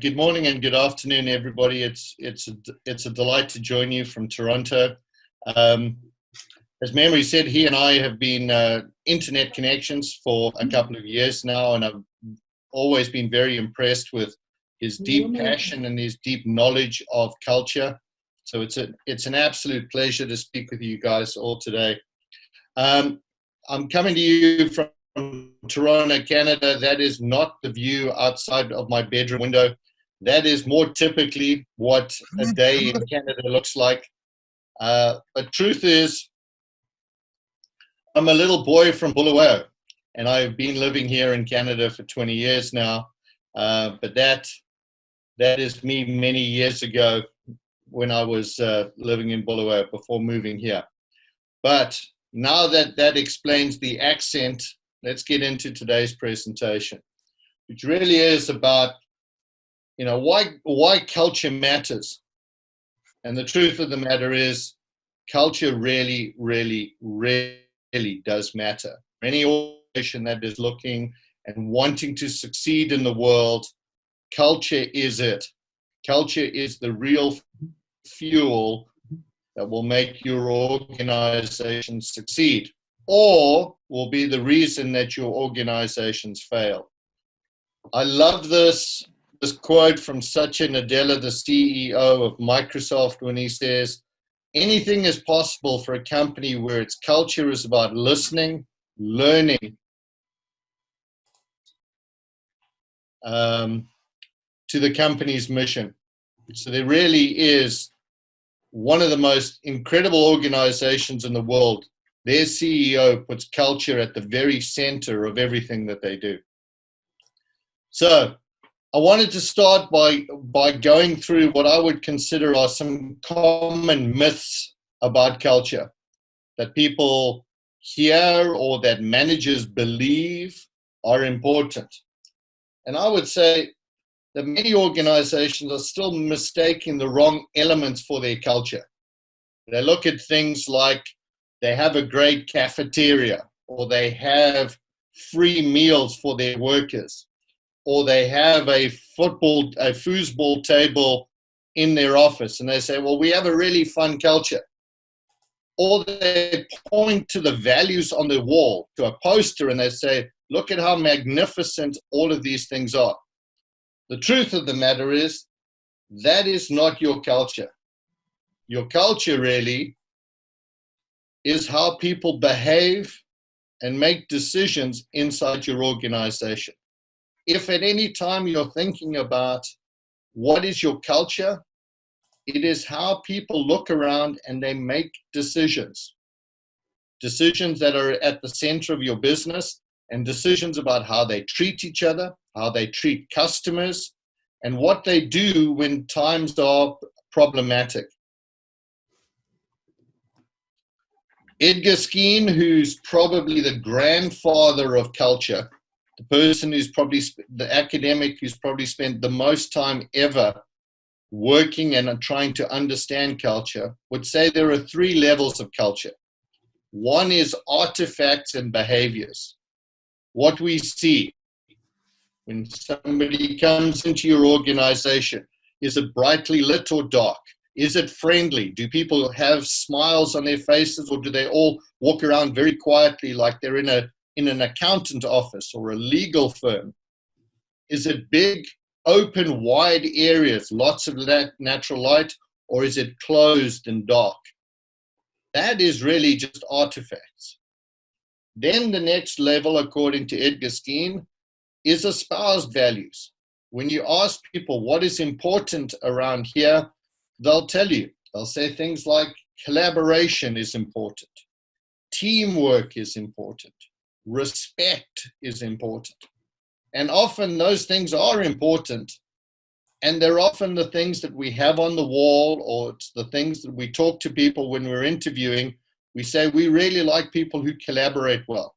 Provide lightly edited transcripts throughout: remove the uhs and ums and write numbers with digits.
Good morning and good afternoon, everybody. It's a delight to join you from Toronto. Um, as Memory said, he and I have been internet connections for a couple of years now, and I've always been very impressed with his deep passion and his deep knowledge of culture. So it's an absolute pleasure to speak with you guys all today. I'm coming to you from Toronto, Canada. That is not the view outside of my bedroom window. That is more typically what a day in Canada looks like. But truth is, I'm a little boy from Bulawayo, and I've been living here in Canada for 20 years now. But that is me many years ago when I was living in Bulawayo before moving here. But now that explains the accent, let's get into today's presentation, which really is about, why culture matters. And the truth of the matter is, culture really, really, really does matter. For any organization that is looking and wanting to succeed in the world, culture is it. Culture is the real fuel that will make your organization succeed, or will be the reason that your organizations fail. I love this quote from Satya Nadella, the CEO of Microsoft, when he says, anything is possible for a company where its culture is about listening, learning, to the company's mission. So there really is one of the most incredible organizations in the world. Their CEO puts culture at the very center of everything that they do. So I wanted to start by going through what I would consider are some common myths about culture that people hear or that managers believe are important. And I would say that many organizations are still mistaking the wrong elements for their culture. They look at things like they have a great cafeteria, or they have free meals for their workers, or they have a foosball table in their office, and they say, well, we have a really fun culture. Or they point to the values on the wall, to a poster, and they say, look at how magnificent all of these things are. The truth of the matter is, that is not your culture. Your culture really is how people behave and make decisions inside your organization. If at any time you're thinking about what is your culture, it is how people look around and they make decisions. Decisions that are at the center of your business, and decisions about how they treat each other, how they treat customers, and what they do when times are problematic. Edgar Skene, who's probably the grandfather of culture, the person who's probably the academic who's probably spent the most time ever working and trying to understand culture, would say there are three levels of culture. One is artifacts and behaviors. What we see when somebody comes into your organization, is it brightly lit or dark? Is it friendly? Do people have smiles on their faces, or do they all walk around very quietly like they're in an accountant office or a legal firm? Is it big, open, wide areas, lots of natural light, or is it closed and dark? That is really just artifacts. Then the next level, according to Edgar Skene, is espoused values. When you ask people what is important around here, they'll tell you. They'll say things like collaboration is important, teamwork is important, respect is important. And often those things are important, and they're often the things that we have on the wall, or it's the things that we talk to people when we're interviewing. We say we really like people who collaborate well.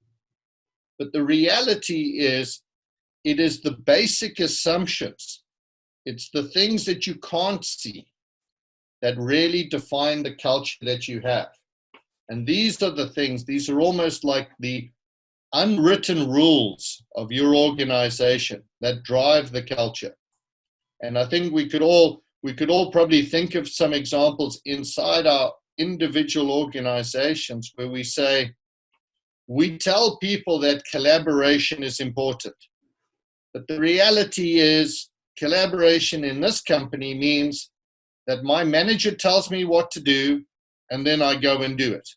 But the reality is, it is the basic assumptions. It's the things that you can't see that really define the culture that you have. And these are the things, these are almost like the unwritten rules of your organization that drive the culture. And I think we could all probably think of some examples inside our individual organizations where we say, we tell people that collaboration is important. But the reality is, collaboration in this company means that my manager tells me what to do, and then I go and do it.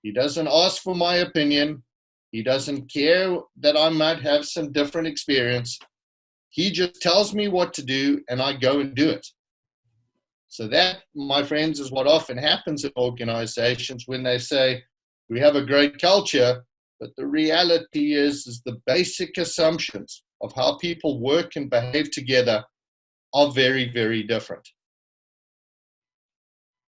He doesn't ask for my opinion. He doesn't care that I might have some different experience. He just tells me what to do, and I go and do it. So that, my friends, is what often happens in organizations when they say, we have a great culture, but the reality is the basic assumptions of how people work and behave together are very, very different.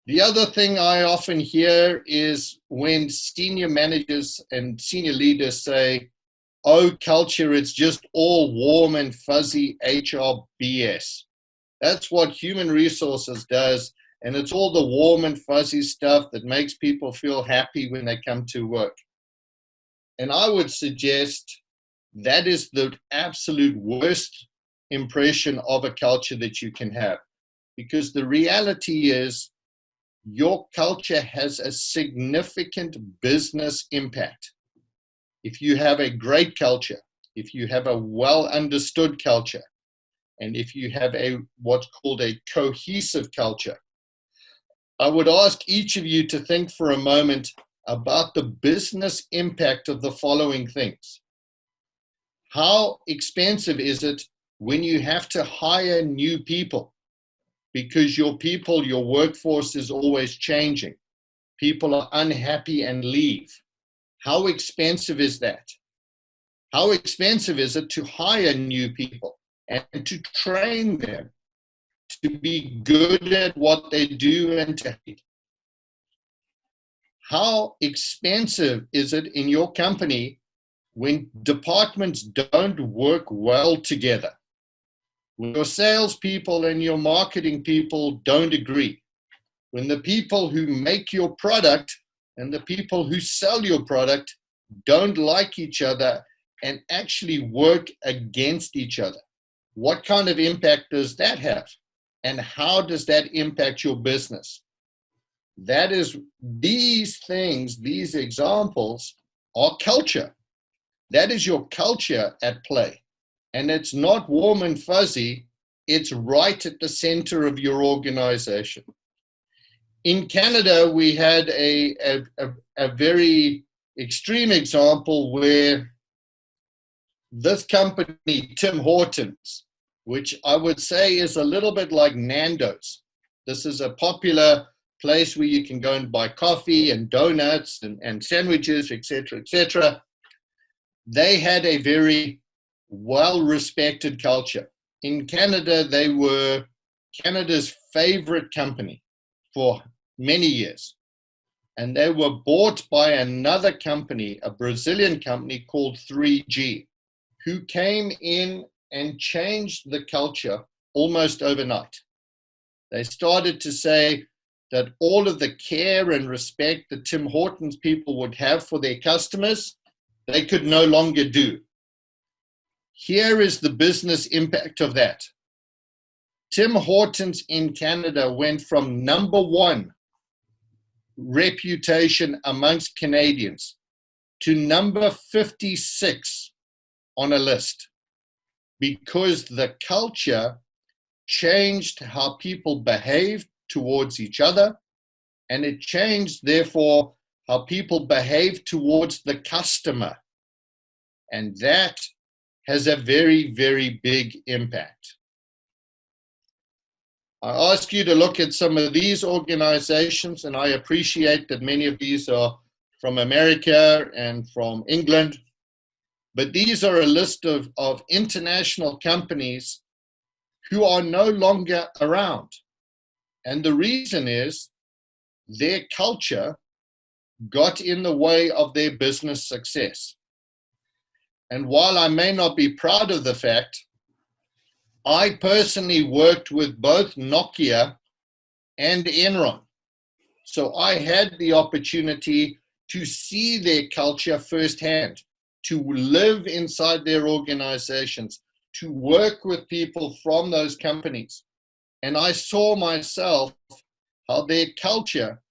The other thing I often hear is when senior managers and senior leaders say, oh, culture, it's just all warm and fuzzy HR BS. That's what human resources does, and it's all the warm and fuzzy stuff that makes people feel happy when they come to work. And I would suggest that is the absolute worst impression of a culture that you can have, because the reality is your culture has a significant business impact. If you have a great culture, if you have a well understood culture, and if you have what's called a cohesive culture, I would ask each of you to think for a moment about the business impact of the following things. How expensive is it when you have to hire new people? Because your workforce is always changing. People are unhappy and leave. How expensive is that? How expensive is it to hire new people and to train them to be good at what they do and to hate? How expensive is it in your company when departments don't work well together? When your salespeople and your marketing people don't agree? When the people who make your product and the people who sell your product don't like each other and actually work against each other? What kind of impact does that have? And how does that impact your business? That is, these things, these examples are culture. That is your culture at play. And it's not warm and fuzzy. It's right at the center of your organization. In Canada, we had a very extreme example where this company, Tim Hortons, which I would say is a little bit like Nando's. This is a popular place where you can go and buy coffee and donuts and sandwiches, etc., etc. They had a very well-respected culture. In Canada, they were Canada's favorite company for many years. And they were bought by another company, a Brazilian company called 3G, who came in and changed the culture almost overnight. They started to say that all of the care and respect that Tim Hortons people would have for their customers, they could no longer do. Here is the business impact of that. Tim Hortons in Canada went from #1 reputation amongst Canadians to number 56 on a list, because the culture changed how people behaved towards each other, and it changed, therefore, how people behave towards the customer. And that has a very, very big impact. I ask you to look at some of these organizations, and I appreciate that many of these are from America and from England, but these are a list of international companies who are no longer around. And the reason is their culture got in the way of their business success. And while I may not be proud of the fact, I personally worked with both Nokia and Enron. So I had the opportunity to see their culture firsthand, to live inside their organizations, to work with people from those companies. And I saw myself how their culture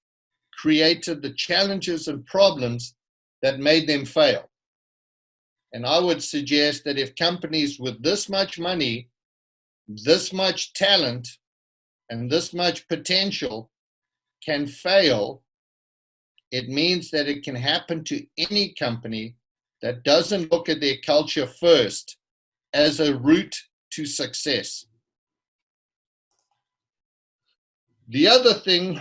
created the challenges and problems that made them fail. And I would suggest that if companies with this much money, this much talent, and this much potential can fail, it means that it can happen to any company that doesn't look at their culture first as a route to success. The other thing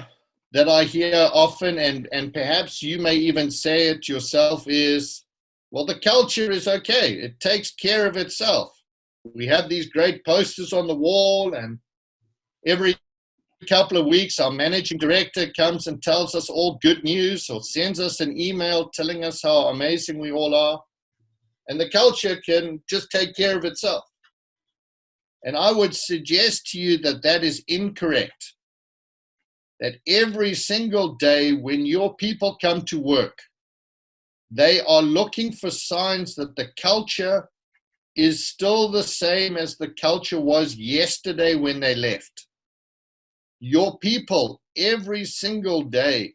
that I hear often, and perhaps you may even say it yourself, is, well, the culture is okay. It takes care of itself. We have these great posters on the wall, and every couple of weeks our managing director comes and tells us all good news or sends us an email telling us how amazing we all are. And the culture can just take care of itself. And I would suggest to you that that is incorrect. That every single day when your people come to work, they are looking for signs that the culture is still the same as the culture was yesterday when they left. Your people every single day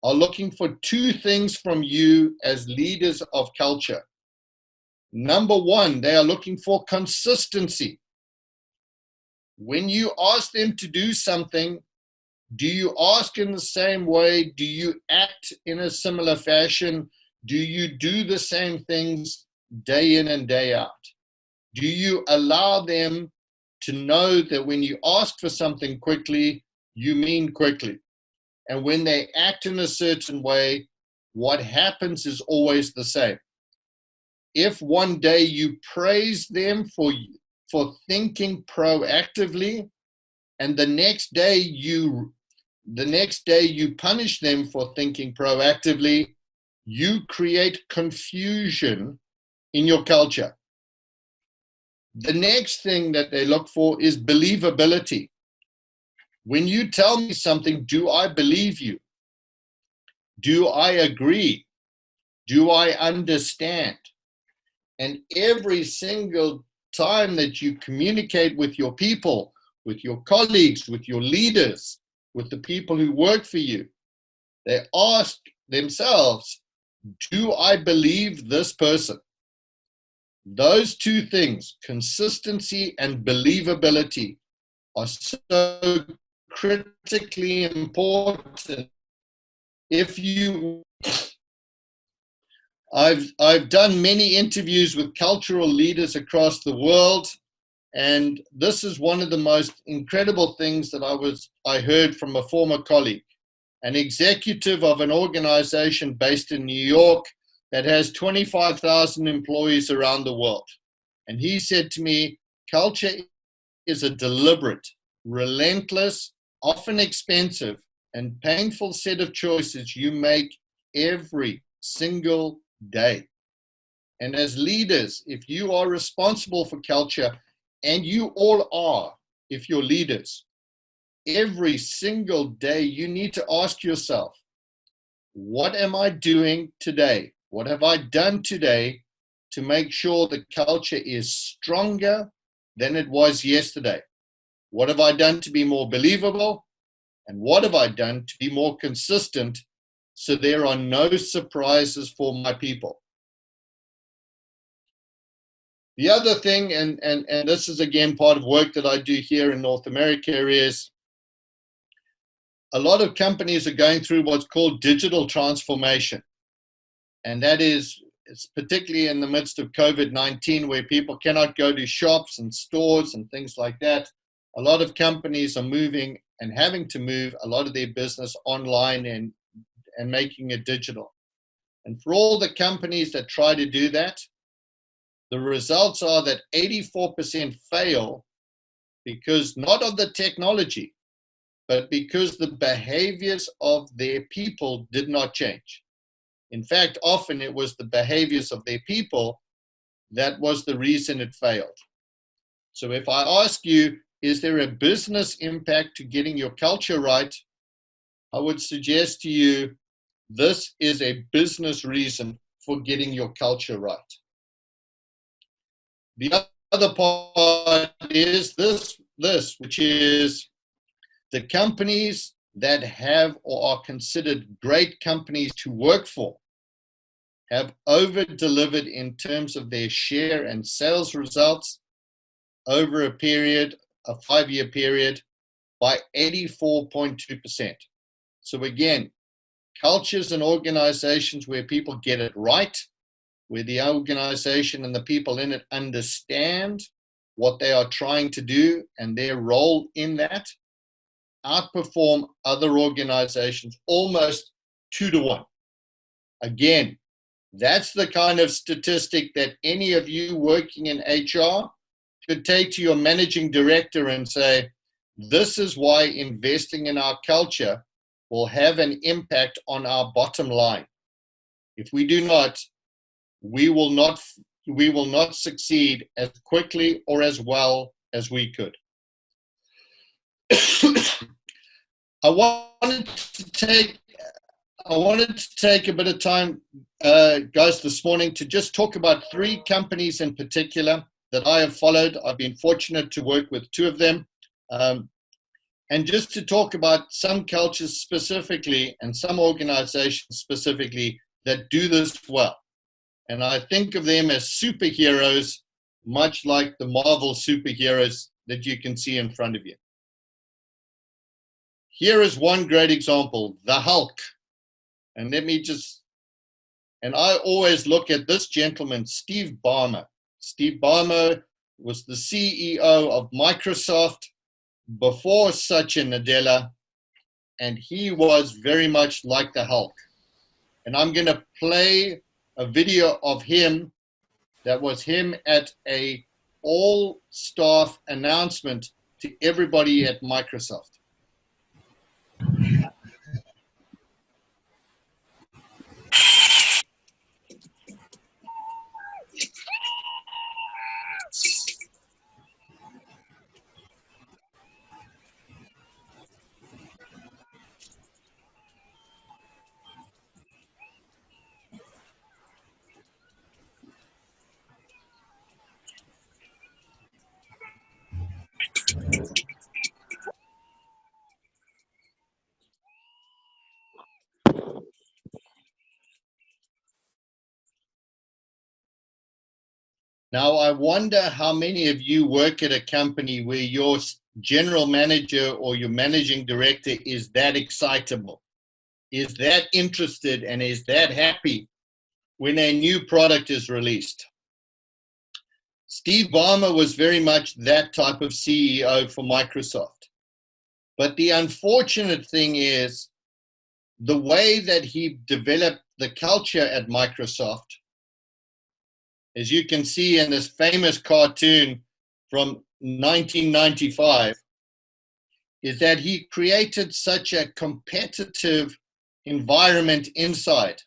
are looking for two things from you as leaders of culture. Number one, they are looking for consistency. When you ask them to do something, do you ask in the same way? Do you act in a similar fashion? Do you do the same things day in and day out? Do you allow them to know that when you ask for something quickly, you mean quickly? And when they act in a certain way, what happens is always the same. If one day you praise them for thinking proactively, and the next day you punish them for thinking proactively, you create confusion in your culture. The next thing that they look for is believability. When you tell me something, do I believe you? Do I agree? Do I understand? And every single time that you communicate with your people, with your colleagues, with your leaders, with the people who work for you, they ask themselves, do I believe this person? Those two things, consistency and believability, are so critically important. I've done many interviews with cultural leaders across the world, and this is one of the most incredible things that I heard from a former colleague, an executive of an organization based in New York that has 25,000 employees around the world. And he said to me, culture is a deliberate, relentless, often expensive, and painful set of choices you make every single day. And as leaders, if you are responsible for culture, and you all are, if you're leaders, every single day you need to ask yourself, what am I doing today? What have I done today to make sure the culture is stronger than it was yesterday? What have I done to be more believable? And what have I done to be more consistent so there are no surprises for my people? The other thing, and this is again part of work that I do here in North America, is a lot of companies are going through what's called digital transformation. And that is, it's particularly in the midst of COVID-19, where people cannot go to shops and stores and things like that. A lot of companies are moving and having to move a lot of their business online and making it digital. And for all the companies that try to do that, the results are that 84% fail because not of the technology, but because the behaviors of their people did not change. In fact, often it was the behaviors of their people that was the reason it failed. So if I ask you, is there a business impact to getting your culture right? I would suggest to you, this is a business reason for getting your culture right. The other part is this, which is the companies that have or are considered great companies to work for have over-delivered in terms of their share and sales results over a period, a 5-year period, by 84.2%. So again, cultures and organizations where people get it right, where the organization and the people in it understand what they are trying to do and their role in that, outperform other organizations almost 2 to 1. Again, that's the kind of statistic that any of you working in HR could take to your managing director and say, this is why investing in our culture will have an impact on our bottom line. If we do not, we will not succeed as quickly or as well as we could. I wanted to take a bit of time, guys, this morning to just talk about 3 companies in particular that I have followed. I've been fortunate to work with 2 of them. And just to talk about some cultures specifically and some organizations specifically that do this well. And I think of them as superheroes, much like the Marvel superheroes that you can see in front of you. Here is one great example, the Hulk. And I always look at this gentleman, Steve Ballmer. Steve Ballmer was the CEO of Microsoft before Satya Nadella, and he was very much like the Hulk. And I'm going to play a video of him that was him at a all-staff announcement to everybody at Microsoft. Now, I wonder how many of you work at a company where your general manager or your managing director is that excitable, is that interested, and is that happy when a new product is released. Steve Ballmer was very much that type of CEO for Microsoft. But the unfortunate thing is the way that he developed the culture at Microsoft, as you can see in this famous cartoon from 1995, is that he created such a competitive environment inside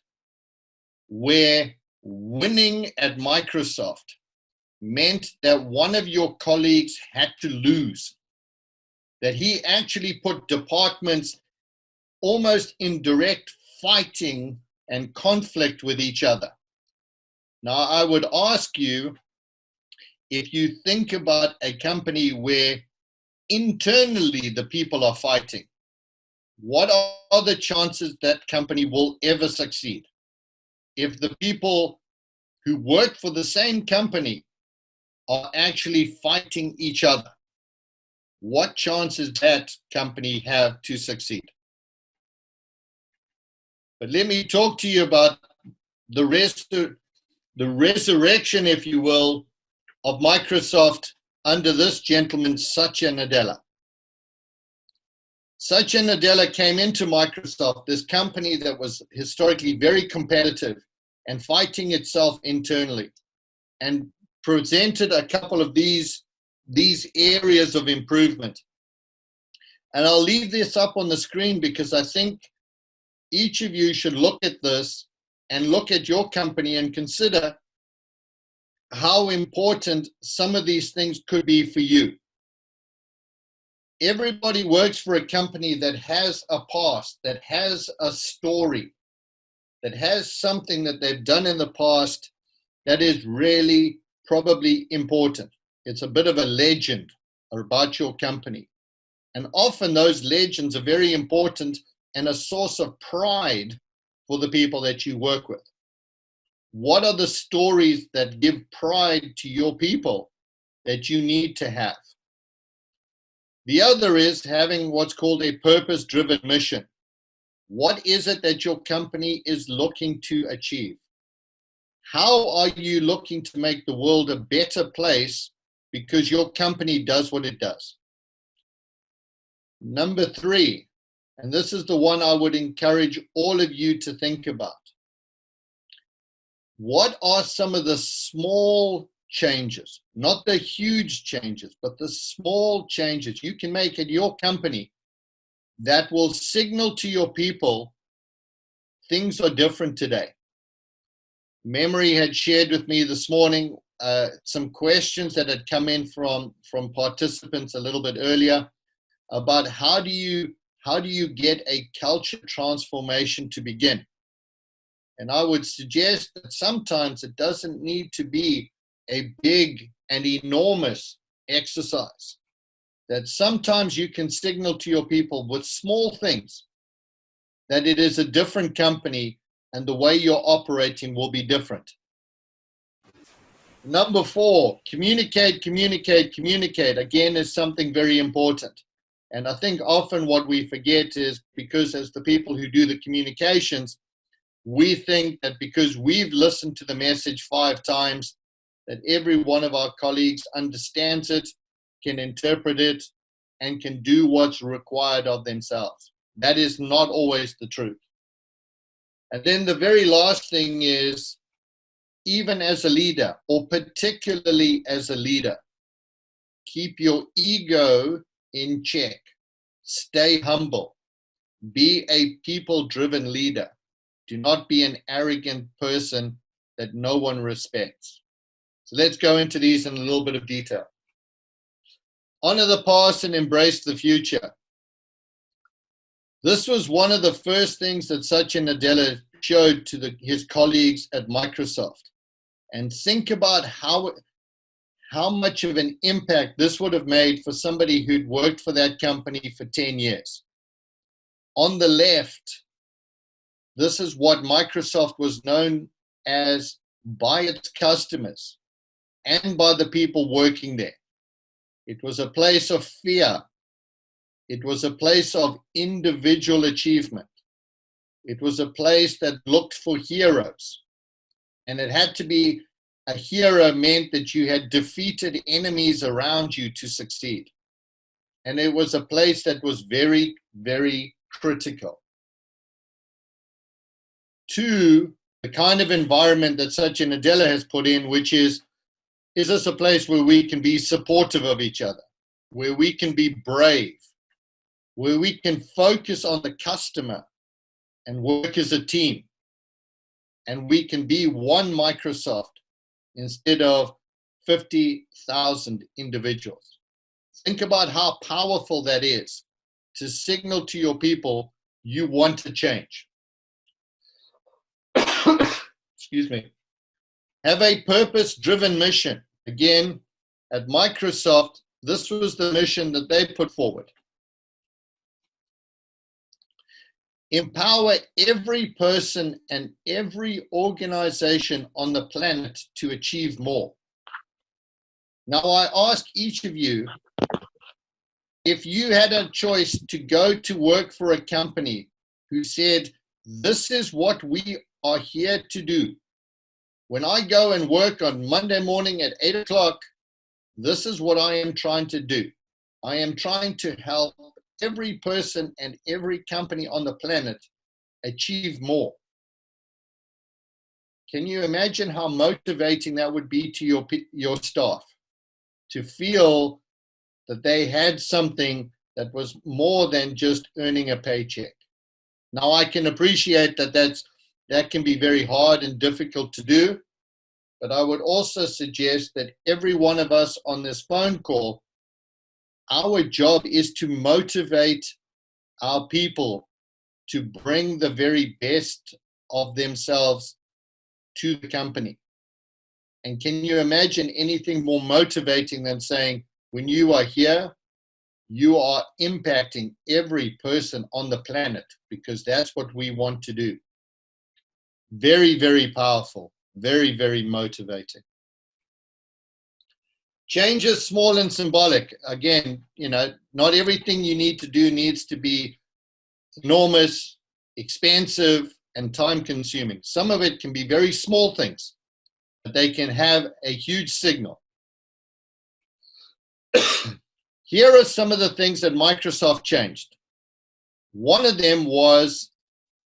where winning at Microsoft meant that one of your colleagues had to lose, that he actually put departments almost in direct fighting and conflict with each other. Now, I would ask you, if you think about a company where internally the people are fighting, what are the chances that company will ever succeed? If the people who work for the same company are actually fighting each other, what chances that company have to succeed? But let me talk to you about the resurrection, if you will, of Microsoft under this gentleman, Satya Nadella. Satya Nadella came into Microsoft, this company that was historically very competitive and fighting itself internally, and presented a couple of these areas of improvement. And I'll leave this up on the screen because I think each of you should look at this and look at your company and consider how important some of these things could be for you. Everybody works for a company that has a past, that has a story, that has something that they've done in the past that is really probably important. It's a bit of a legend about your company. And often those legends are very important and a source of pride for the people that you work with. What are the stories that give pride to your people that you need to have? The other is having what's called a purpose-driven mission. What is it that your company is looking to achieve? How are you looking to make the world a better place because your company does what it does? Number 3, and this is the one I would encourage all of you to think about. What are some of the small changes, not the huge changes, but the small changes you can make at your company that will signal to your people things are different today? Memory had shared with me this morning some questions that had come in from participants a little bit earlier about how do you get a culture transformation to begin. And I would suggest that sometimes it doesn't need to be a big and enormous exercise. That sometimes you can signal to your people with small things that it is a different company and the way you're operating will be different. Number 4, communicate, communicate, communicate, again, is something very important. And I think often what we forget is because as the people who do the communications, we think that because we've listened to the message 5 times, that every one of our colleagues understands it, can interpret it, and can do what's required of themselves. That is not always the truth. And then the very last thing is, even as a leader, or particularly as a leader, keep your ego in check. Stay humble. Be a people-driven leader. Do not be an arrogant person that no one respects. So let's go into these in a little bit of detail. Honor the past and embrace the future. This was one of the first things that Satya Nadella showed to his colleagues at Microsoft. And think about how much of an impact this would have made for somebody who'd worked for that company for 10 years. On the left, this is what Microsoft was known as by its customers and by the people working there. It was a place of fear. It was a place of individual achievement. It was a place that looked for heroes. And it had to be a hero meant that you had defeated enemies around you to succeed. And it was a place that was very, very critical. 2, the kind of environment that Satya Nadella has put in, which is this a place where we can be supportive of each other, where we can be brave, where we can focus on the customer and work as a team, and we can be one Microsoft instead of 50,000 individuals. Think about how powerful that is to signal to your people you want to change. Excuse me. Have a purpose-driven mission. Again, at Microsoft, this was the mission that they put forward. Empower every person and every organization on the planet to achieve more. Now, I ask each of you, if you had a choice to go to work for a company who said, this is what we are here to do. When I go and work on Monday morning at 8 o'clock, this is what I am trying to do. I am trying to help every person and every company on the planet achieve more. Can you imagine how motivating that would be to your staff to feel that they had something that was more than just earning a paycheck? Now, I can appreciate that can be very hard and difficult to do, but I would also suggest that every one of us on this phone call, our job is to motivate our people to bring the very best of themselves to the company. And can you imagine anything more motivating than saying, when you are here, you are impacting every person on the planet, because that's what we want to do. Very, very powerful. Very, very motivating. Change is small and symbolic. Again, not everything you need to do needs to be enormous, expensive, and time consuming. Some of it can be very small things, but they can have a huge signal. Here are some of the things that Microsoft changed. One of them was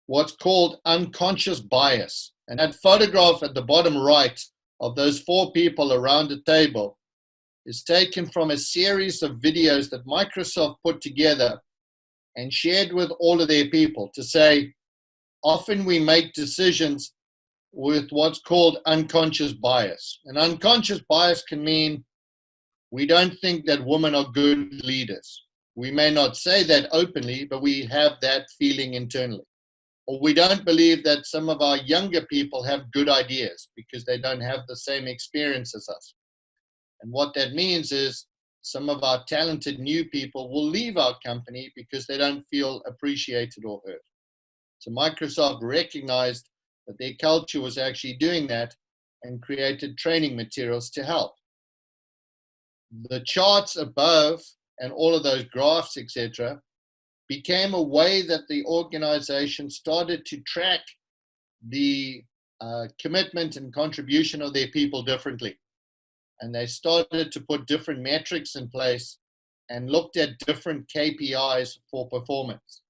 what's called unconscious bias. And that photograph at the bottom right of those 4 people around the table is taken from a series of videos that Microsoft put together and shared with all of their people to say, often we make decisions with what's called unconscious bias. And unconscious bias can mean we don't think that women are good leaders. We may not say that openly, but we have that feeling internally. Or we don't believe that some of our younger people have good ideas because they don't have the same experience as us. And what that means is some of our talented new people will leave our company because they don't feel appreciated or heard. So Microsoft recognized that their culture was actually doing that and created training materials to help. The charts above and all of those graphs, etc., became a way that the organization started to track the commitment and contribution of their people differently. And they started to put different metrics in place and looked at different KPIs for performance.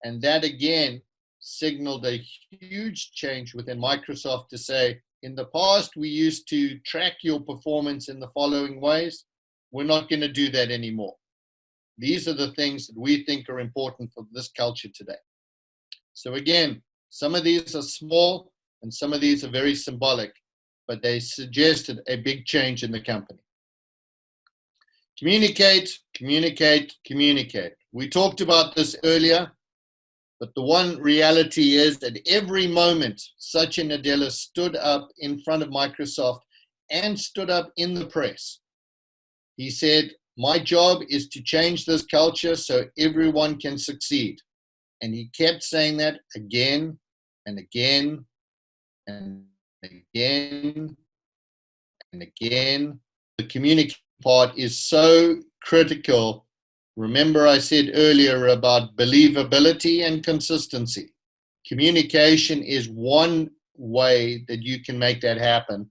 And that again signaled a huge change within Microsoft to say, in the past, we used to track your performance in the following ways. We're not going to do that anymore. These are the things that we think are important for this culture today. So again, some of these are small and some of these are very symbolic, but they suggested a big change in the company. Communicate, communicate, communicate. We talked about this earlier, but the one reality is that every moment Satya Nadella stood up in front of Microsoft and stood up in the press, he said, my job is to change this culture so everyone can succeed. And he kept saying that again and again and again and again. The communication part is so critical. Remember I said earlier about believability and consistency. Communication is one way that you can make that happen.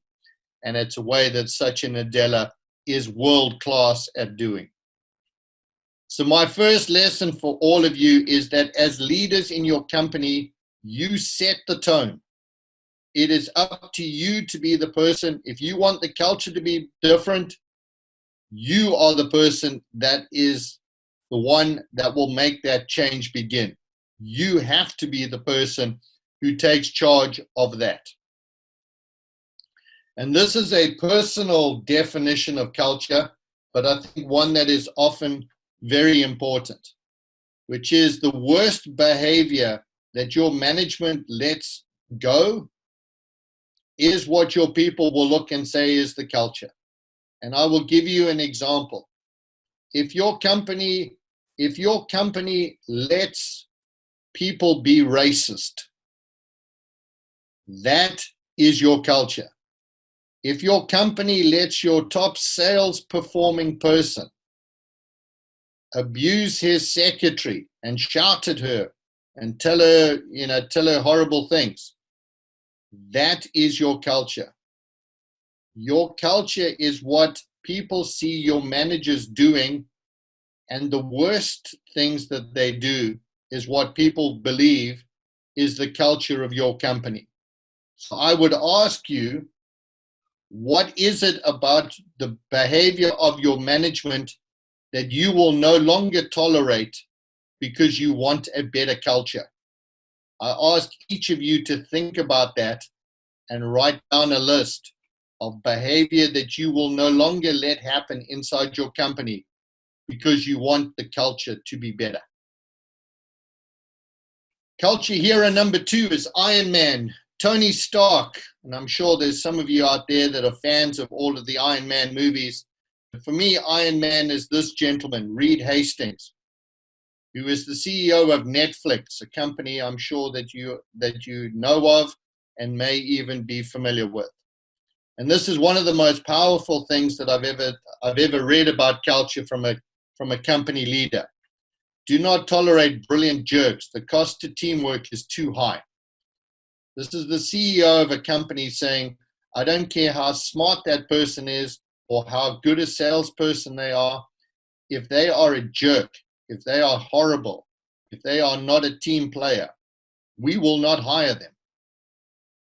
And it's a way that Satya Nadella is world-class at doing. So my first lesson for all of you is that as leaders in your company, you set the tone. It is up to you to be the person. If you want the culture to be different, you are the person that is the one that will make that change begin. You have to be the person who takes charge of that. And this is a personal definition of culture, but I think one that is often very important, which is the worst behavior that your management lets go is what your people will look and say is the culture. And I will give you an example. If your company lets people be racist, that is your culture. If your company lets your top sales performing person abuse his secretary and shout at her and tell her horrible things, that is your culture. Your culture is what people see your managers doing, and the worst things that they do is what people believe is the culture of your company. So I would ask you, what is it about the behavior of your management that you will no longer tolerate because you want a better culture? I ask each of you to think about that and write down a list of behavior that you will no longer let happen inside your company because you want the culture to be better. Culture hero number 2 is Iron Man, Tony Stark, and I'm sure there's some of you out there that are fans of all of the Iron Man movies. For me, Iron Man is this gentleman, Reed Hastings, who is the CEO of Netflix, a company I'm sure that you know of and may even be familiar with. And this is one of the most powerful things that I've ever read about culture from a company leader. Do not tolerate brilliant jerks. The cost to teamwork is too high. This is the CEO of a company saying, I don't care how smart that person is or how good a salesperson they are. If they are a jerk, if they are horrible, if they are not a team player, we will not hire them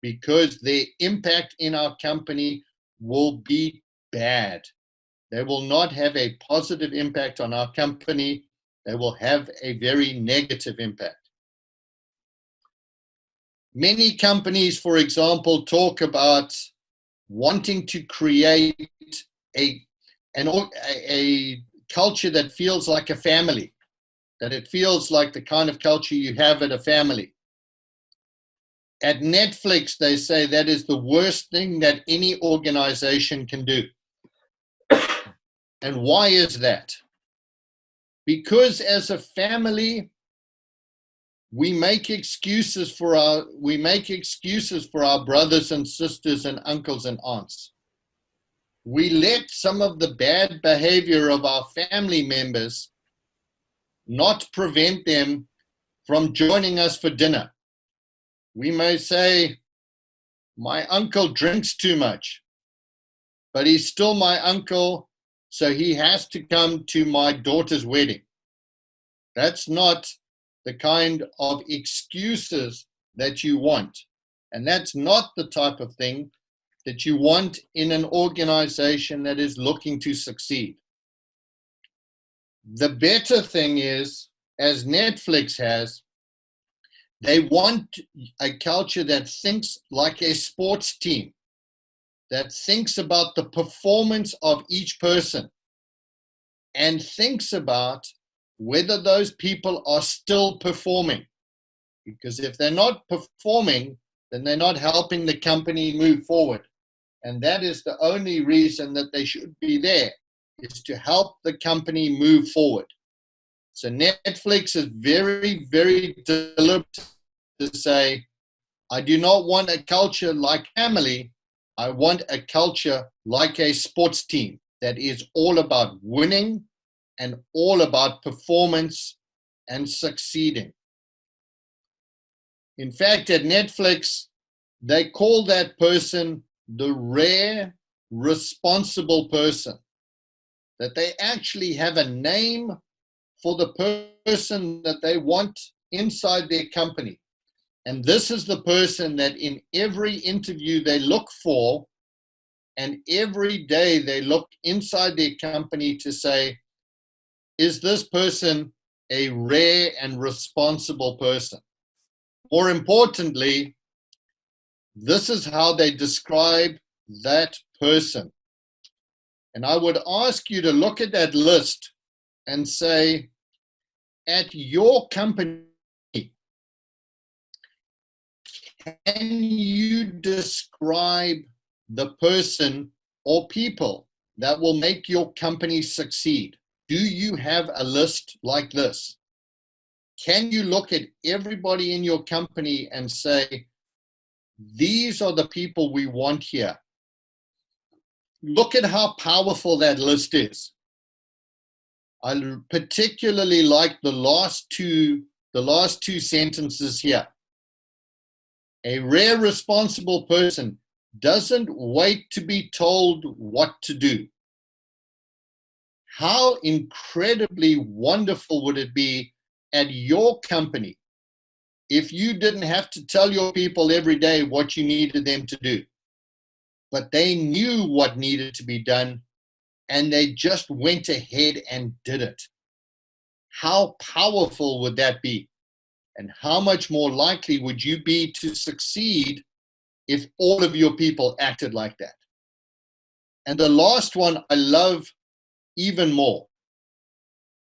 because their impact in our company will be bad. They will not have a positive impact on our company. They will have a very negative impact. Many companies, for example, talk about wanting to create a culture that feels like a family, that it feels like the kind of culture you have at a family. At Netflix, they say that is the worst thing that any organization can do. And why is that? Because as a family, we make excuses for our brothers and sisters and uncles and aunts. We let some of the bad behavior of our family members not prevent them from joining us for dinner. We may say, my uncle drinks too much, but he's still my uncle, so he has to come to my daughter's wedding. That's not the kind of excuses that you want. And that's not the type of thing that you want in an organization that is looking to succeed. The better thing is, as Netflix has, they want a culture that thinks like a sports team, that thinks about the performance of each person and thinks about whether those people are still performing. Because if they're not performing, then they're not helping the company move forward. And that is the only reason that they should be there, is to help the company move forward. So Netflix is very, very deliberate to say, I do not want a culture like family. I want a culture like a sports team that is all about winning and all about performance and succeeding. In fact, at Netflix, they call that person the rare, responsible person. That they actually have a name for the person that they want inside their company. And this is the person that in every interview they look for, and every day they look inside their company to say, is this person a rare and responsible person? More importantly, this is how they describe that person. And I would ask you to look at that list and say, at your company, can you describe the person or people that will make your company succeed? Do you have a list like this? Can you look at everybody in your company and say, these are the people we want here? Look at how powerful that list is. I particularly like the last two sentences here. A rare, responsible person doesn't wait to be told what to do. How incredibly wonderful would it be at your company if you didn't have to tell your people every day what you needed them to do, but they knew what needed to be done and they just went ahead and did it? How powerful would that be? And how much more likely would you be to succeed if all of your people acted like that? And the last one I love even more.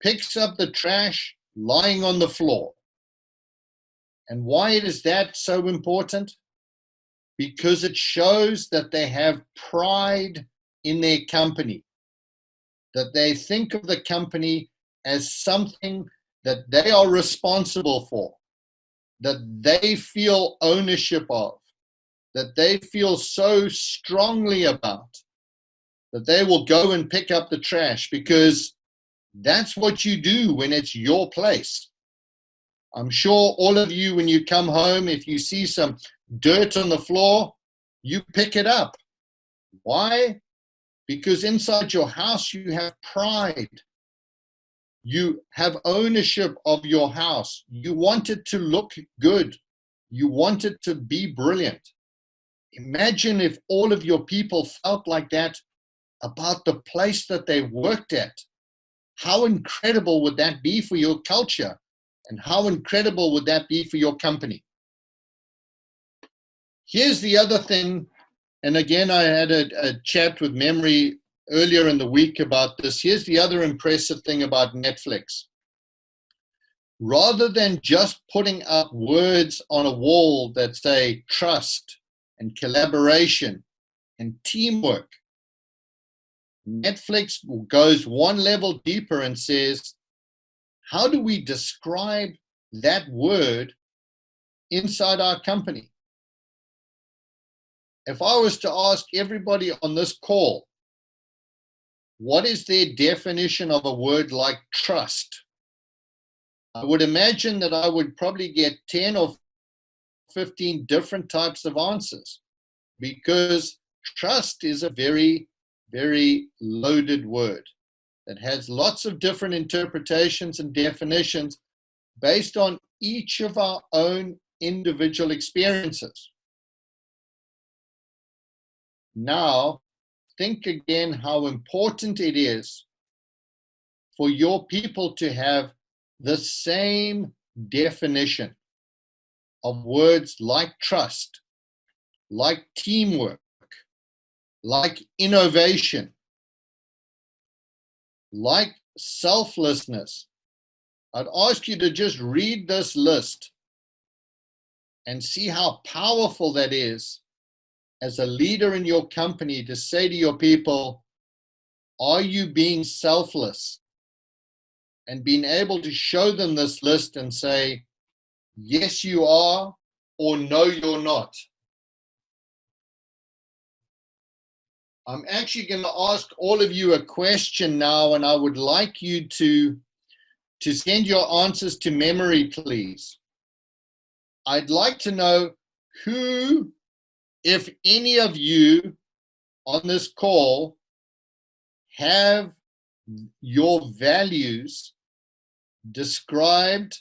Picks up the trash lying on the floor. And why is that so important? because it shows that they have pride in their company, that they think of the company as something that they are responsible for, that they feel ownership of, that they feel so strongly about, that they will go and pick up the trash, because that's what you do when it's your place. I'm sure all of you, when you come home, if you see some dirt on the floor, you pick it up. Why? Because inside your house you have pride. You have ownership of your house. You want it to look good. You want it to be brilliant. Imagine if all of your people felt like that about the place that they worked at. How incredible would that be for your culture? And how incredible would that be for your company? Here's the other thing, and again, I had a chat with Memory earlier in the week about this. Here's the other impressive thing about Netflix. Rather than just putting up words on a wall that say trust and collaboration and teamwork, Netflix goes one level deeper and says, how do we describe that word inside our company? If I was to ask everybody on this call, what is their definition of a word like trust? I would imagine that I would probably get 10 or 15 different types of answers, because trust is a very, very loaded word that has lots of different interpretations and definitions based on each of our own individual experiences. Now, think again how important it is for your people to have the same definition of words like trust, like teamwork, like innovation, like selflessness. I'd ask you to just read this list and see how powerful that is as a leader in your company, to say to your people, are you being selfless? And being able to show them this list and say, yes, you are, or no, you're not. I'm actually going to ask all of you a question now, and I would like you to send your answers to Memory, please. I'd like to know who, if any of you on this call, have your values described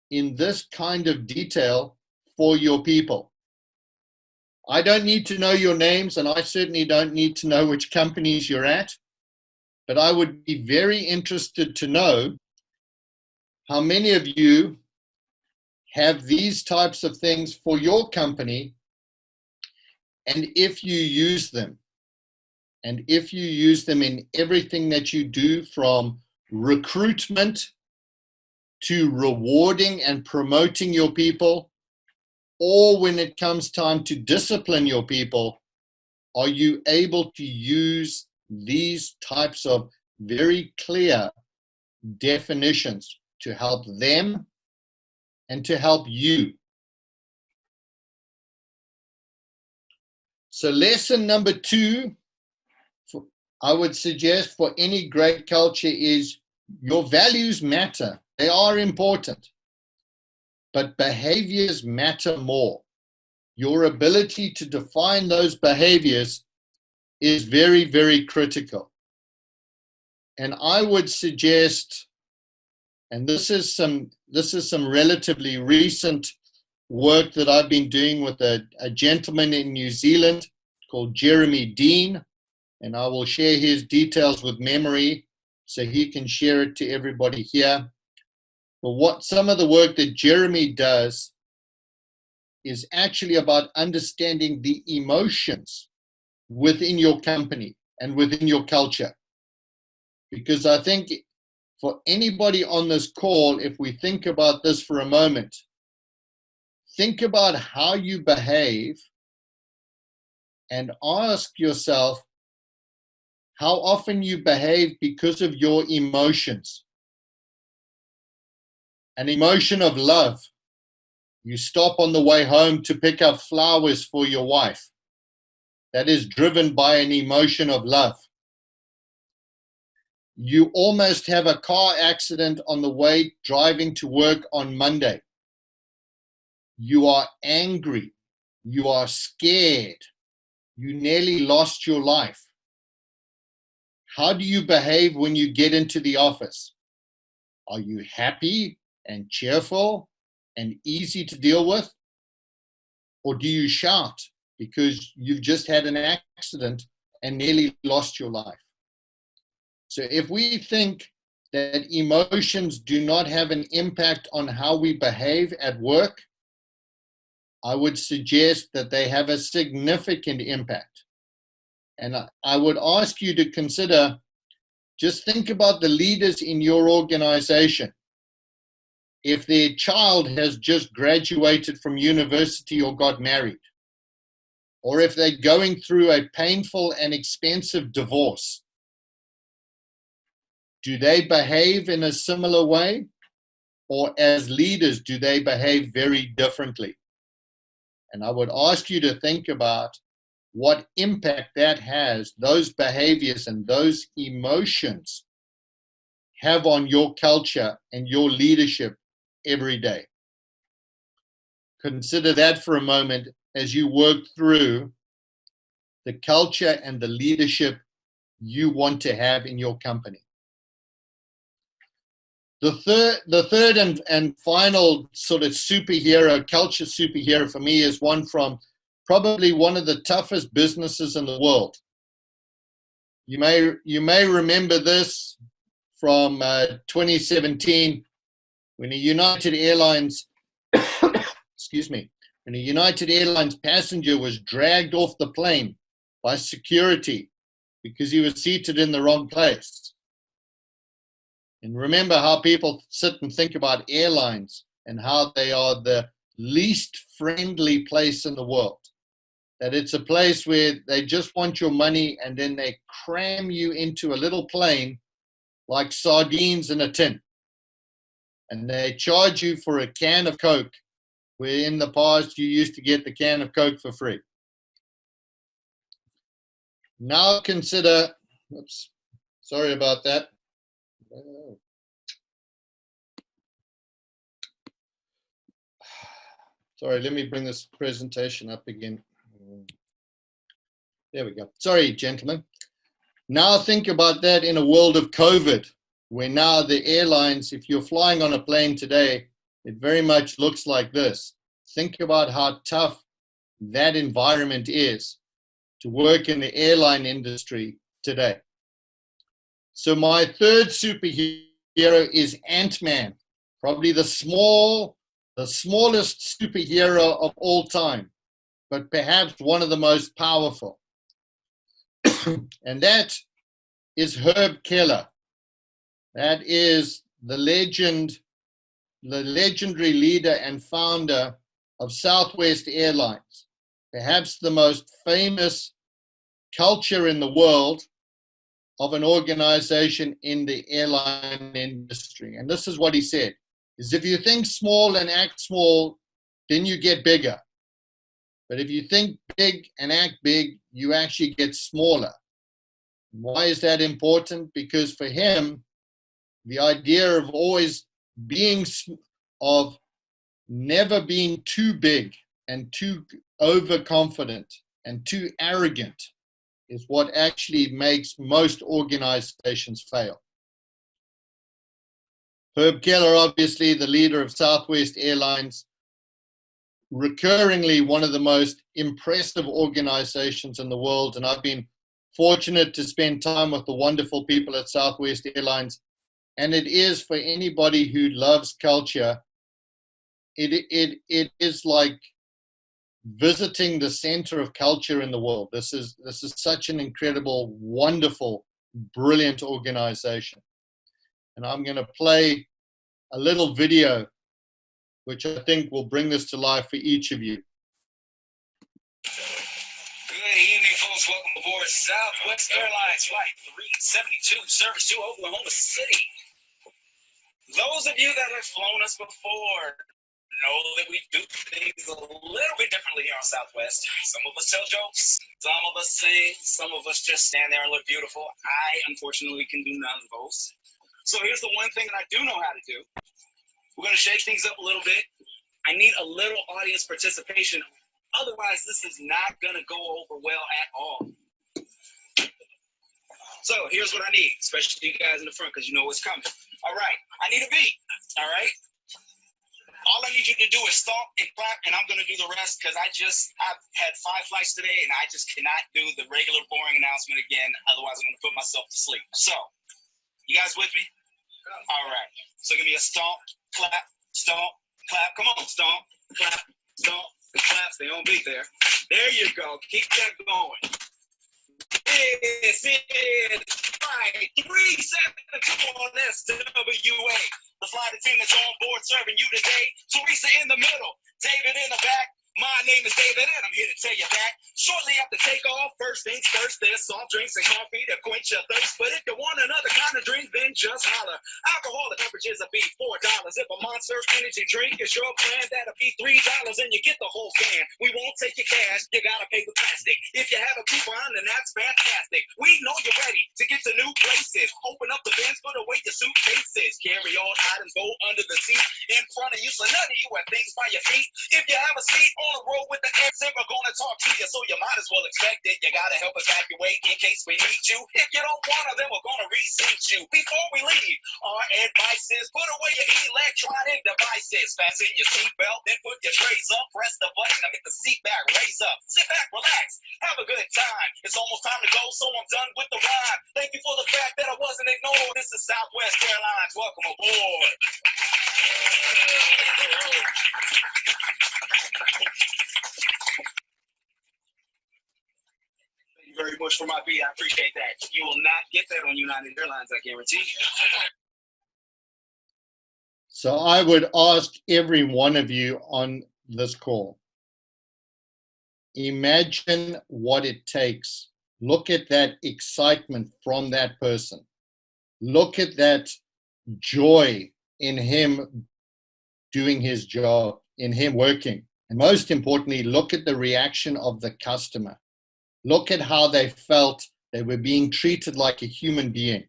in this kind of detail for your people. I don't need to know your names, and I certainly don't need to know which companies you're at, but I would be very interested to know how many of you have these types of things for your company, and if you use them. And if you use them in everything that you do, from recruitment to rewarding and promoting your people, or when it comes time to discipline your people, are you able to use these types of very clear definitions to help them and to help you? So lesson number 2, I would suggest for any great culture, is your values matter. They are important, but behaviors matter more. Your ability to define those behaviors is very, very critical. And I would suggest, and this is some relatively recent work that I've been doing with a gentleman in New Zealand called Jeremy Dean, and I will share his details with Memory so he can share it to everybody here. But what some of the work that Jeremy does is actually about understanding the emotions within your company and within your culture. Because I think for anybody on this call, if we think about this for a moment, think about how you behave and ask yourself how often you behave because of your emotions. An emotion of love. You stop on the way home to pick up flowers for your wife. That is driven by an emotion of love. You almost have a car accident on the way driving to work on Monday. You are angry. You are scared. You nearly lost your life. How do you behave when you get into the office? Are you happy and cheerful and easy to deal with? Or do you shout because you've just had an accident and nearly lost your life? So if we think that emotions do not have an impact on how we behave at work, I would suggest that they have a significant impact. And I would ask you to consider, just think about the leaders in your organization. If their child has just graduated from university or got married, or if they're going through a painful and expensive divorce, do they behave in a similar way? Or as leaders, do they behave very differently? And I would ask you to think about what impact that has, those behaviors and those emotions have on your culture and your leadership every day. Consider that for a moment as you work through the culture and the leadership you want to have in your company. The third and final sort of superhero, culture superhero for me is one from probably one of the toughest businesses in the world. You may remember this from 2017 when a United Airlines, excuse me, when a United Airlines passenger was dragged off the plane by security because he was seated in the wrong place. And remember how people sit and think about airlines and how they are the least friendly place in the world. That it's a place where they just want your money and then they cram you into a little plane like sardines in a tin. And they charge you for a can of Coke, where in the past you used to get the can of Coke for free. Now consider, oops, sorry about that. Sorry, let me bring this presentation up again. There we go. Sorry, gentlemen. Now think about that in a world of COVID, where now the airlines, if you're flying on a plane today, it very much looks like this. Think about how tough that environment is to work in the airline industry today. So my third superhero is Ant-Man, probably the smallest superhero of all time, but perhaps one of the most powerful. And that is Herb Keller. That is the legendary leader and founder of Southwest Airlines, perhaps the most famous culture in the world of an organization in the airline industry. And this is what he said, is if you think small and act small, then you get bigger. But if you think big and act big, you actually get smaller. Why is that important? Because for him, the idea of always being, of never being too big and too overconfident and too arrogant is what actually makes most organizations fail. Herb Keller, obviously the leader of Southwest Airlines, recurringly one of the most impressive organizations in the world. And I've been fortunate to spend time with the wonderful people at Southwest Airlines. And it is, for anybody who loves culture, it is like visiting the center of culture in the world. This is such an incredible, wonderful, brilliant organization. And I'm going to play a little video which I think will bring this to life for each of you. Good evening. folks, welcome aboard Southwest Airlines Flight 372, service to Oklahoma City. Those of you that have flown us before know that we do things a little bit differently here on Southwest. Some of us tell jokes, some of us sing, some of us just stand there and look beautiful. I, unfortunately, can do none of those. So here's the one thing that I do know how to do. We're going to shake things up a little bit. I need a little audience participation. Otherwise, this is not going to go over well at all. So here's what I need, especially you guys in the front, because you know what's coming. All right, I need a beat. All right. All I need you to do is stomp and clap, and I'm going to do the rest because I've had 5 flights today, and I just cannot do the regular boring announcement again. Otherwise, I'm going to put myself to sleep. So, you guys with me? All right. So give me a stomp, clap, stomp, clap. Come on, stomp, clap, stomp. Clap, stay on beat there. There you go. Keep that going. This is Flight 372 on SWA. The flight attendants on board serving you today. Teresa in the middle, David in the back. My name is David, and I'm here to tell you that shortly after takeoff, first things first, there's soft drinks and coffee to quench your thirst. But if you want another kind of drink, then just holler. Alcoholic beverages will be $4. If a Monster Energy drink is your plan, that'll be $3, and you get the whole can. We won't take your cash, you gotta pay with plastic. If you have a coupon, then that's fantastic. We know you're ready to get to new places. Open up the bins, put away your suitcases. Carry on items, go under the seat in front of you, so none of you have things by your feet. If you have a seat on the road with the exit, we're gonna talk to you, so you might as well expect it. You gotta help evacuate in case we need you. If you don't want to, then we're gonna reseat you. Before we leave, our advice is put away your electronic devices. Fasten your seatbelt, then put your trays up. Press the button to get the seat back, raise up. Sit back, relax, have a good time. It's almost time to go, so I'm done with the ride. Thank you for the fact that I wasn't ignored. This is Southwest Airlines. Welcome aboard. Thank you very much for my beat. I appreciate that. You will not get that on United Airlines, I guarantee. So I would ask every one of you on this call, imagine what it takes. Look at that excitement from that person. Look at that joy in him doing his job, in him working. And most importantly, look at the reaction of the customer. Look at how they felt they were being treated like a human being.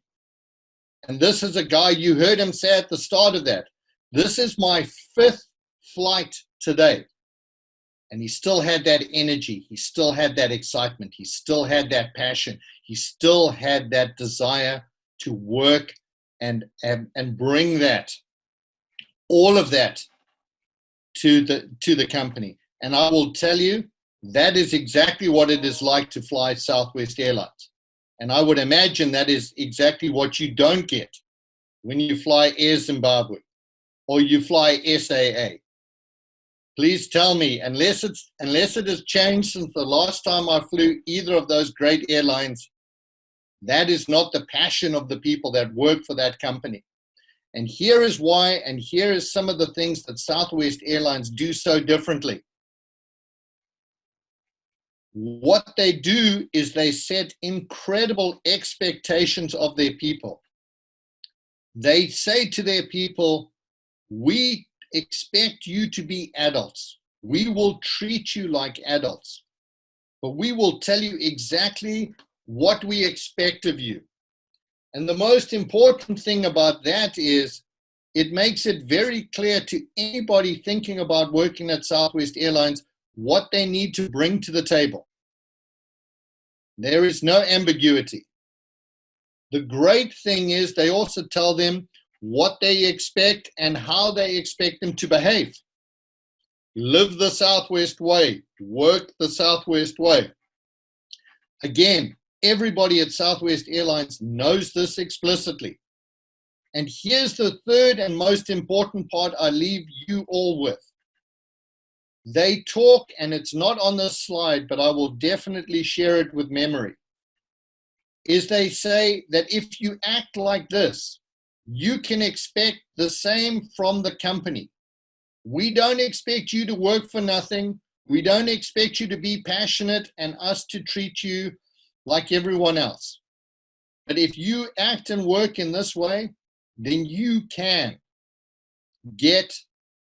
And this is a guy, you heard him say at the start of that, this is my 5th flight today. And he still had that energy. He still had that excitement. He still had that passion. He still had that desire to work and bring that, all of that to the company. And I will tell you, that is exactly what it is like to fly Southwest Airlines. And I would imagine that is exactly what you don't get when you fly Air Zimbabwe or you fly SAA. Please tell me, unless it has changed since the last time I flew either of those great airlines, that is not the passion of the people that work for that company. And here is why, and here is some of the things that Southwest Airlines do so differently. What they do is they set incredible expectations of their people. They say to their people, we expect you to be adults. We will treat you like adults, but we will tell you exactly what we expect of you. And the most important thing about that is it makes it very clear to anybody thinking about working at Southwest Airlines what they need to bring to the table. There is no ambiguity. The great thing is they also tell them what they expect and how they expect them to behave. Live the Southwest way, work the Southwest way. Again, everybody at Southwest Airlines knows this explicitly. And here's the third and most important part I leave you all with. They talk, and it's not on this slide, but I will definitely share it with memory, is they say that if you act like this, you can expect the same from the company. We don't expect you to work for nothing. We don't expect you to be passionate and us to treat you like everyone else. But if you act and work in this way, then you can get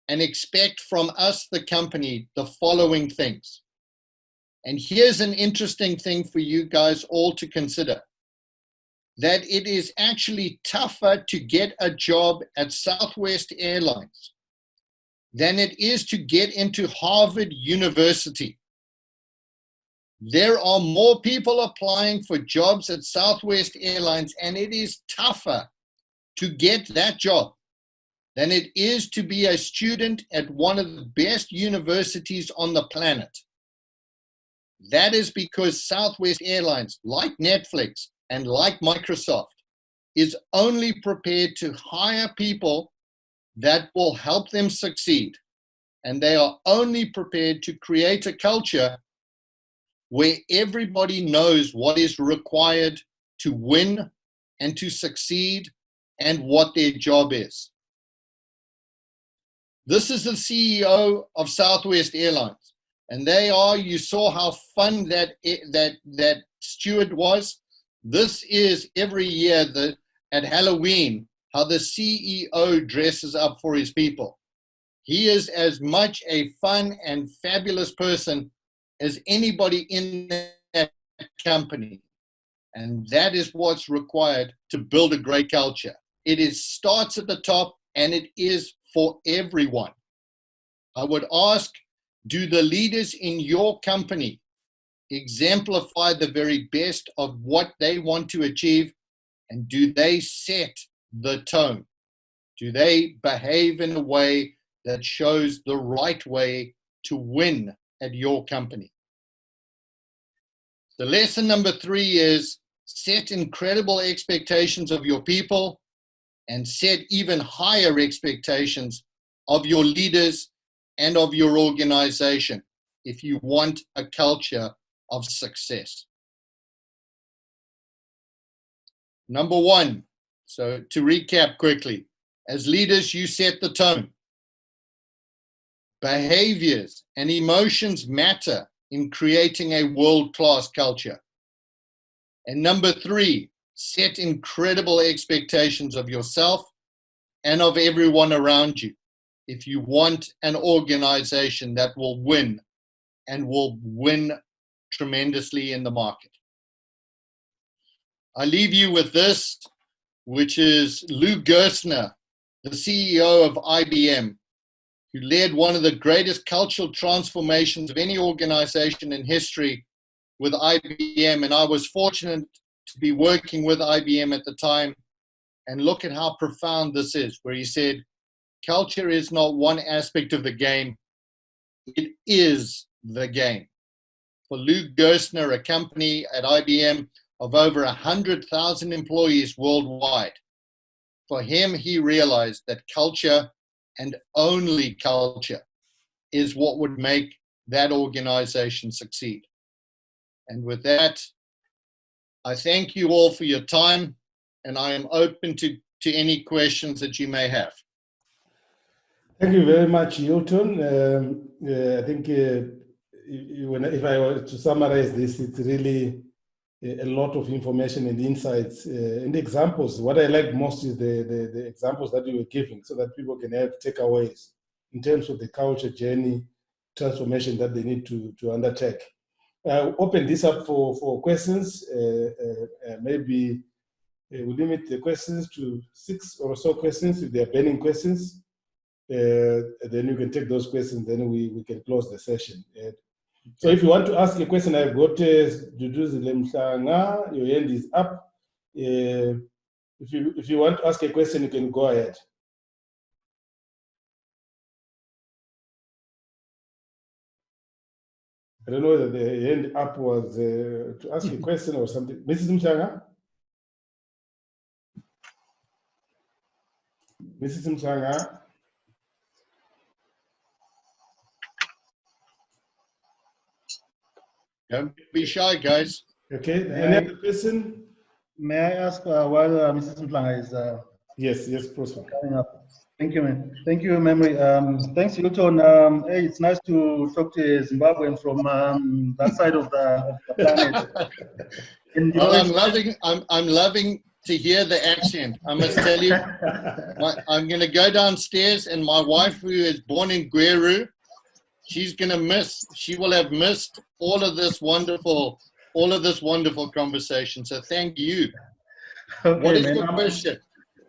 and expect from us, the company, the following things. And here's an interesting thing for you guys all to consider, that it is actually tougher to get a job at Southwest Airlines than it is to get into Harvard University. There are more people applying for jobs at Southwest Airlines, and it is tougher to get that job than it is to be a student at one of the best universities on the planet. That is because Southwest Airlines, like Netflix and like Microsoft, is only prepared to hire people that will help them succeed. And they are only prepared to create a culture where everybody knows what is required to win and to succeed and what their job is. This is the CEO of Southwest Airlines. And they are, you saw how fun that steward was. This is every year at Halloween, how the CEO dresses up for his people. He is as much a fun and fabulous person as anybody in that company. And that is what's required to build a great culture. It starts at the top, and it is for everyone. I would ask, do the leaders in your company exemplify the very best of what they want to achieve? And do they set the tone? Do they behave in a way that shows the right way to win at your company? The lesson number 3 is set incredible expectations of your people and set even higher expectations of your leaders and of your organization if you want a culture of success. Number 1, so to recap quickly, as leaders, you set the tone. Behaviors and emotions matter in creating a world-class culture. And number 3, set incredible expectations of yourself and of everyone around you if you want an organization that will win and will win tremendously in the market. I leave you with this, which is Lou Gerstner, the CEO of IBM, who led one of the greatest cultural transformations of any organization in history with IBM. And I was fortunate to be working with IBM at the time. And look at how profound this is, where he said, culture is not one aspect of the game, it is the game. For Lou Gerstner, a company at IBM of over 100,000 employees worldwide, for him, he realized that culture and only culture is what would make that organization succeed. And with that, I thank you all for your time, and I am open to any questions that you may have. Thank you very much, Hilton. I think if I were to summarize this, it's really a lot of information and insights and examples. What I like most is the examples that you were giving, so that people can have takeaways in terms of the culture journey transformation that they need to undertake. I'll open this up for questions. Maybe we'll limit the questions to 6 or so questions if they are burning questions. Then you can take those questions, then we can close the session. So if you want to ask a question, I've got Duduzi Lemhlanga, your hand is up. If you want to ask a question, you can go ahead. I don't know whether the hand up was to ask a question or something. Mrs. Mhlanga? Mrs. Mhlanga? Don't be shy, guys. Okay, any other question? May I ask while Mrs. Mhlanga is Yes, Prosper. coming up? Thank you, man. Thank you, Memory. Thanks, Hilton. Hey, it's nice to talk to a Zimbabwean from that side of the planet. And, you know, I'm loving to hear the accent. I must tell you, I'm going to go downstairs, and my wife, who is born in Gweru, she will have missed all of this wonderful conversation. So thank you. Okay, what is man. your question?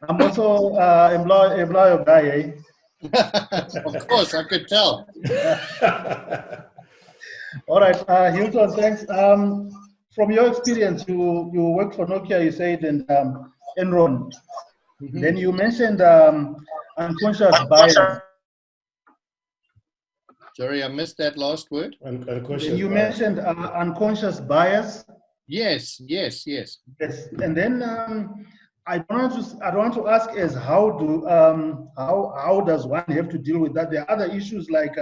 I'm also employer guy, eh? Of course, I could tell. All right, Hilton, thanks. From your experience, you worked for Nokia, you said, and Enron. Mm-hmm. Then you mentioned unconscious bias. Sorry, I missed that last word. Unconscious you bias. Mentioned unconscious bias. Yes. Yes, and then I want to ask is how does one have to deal with that? There are other issues like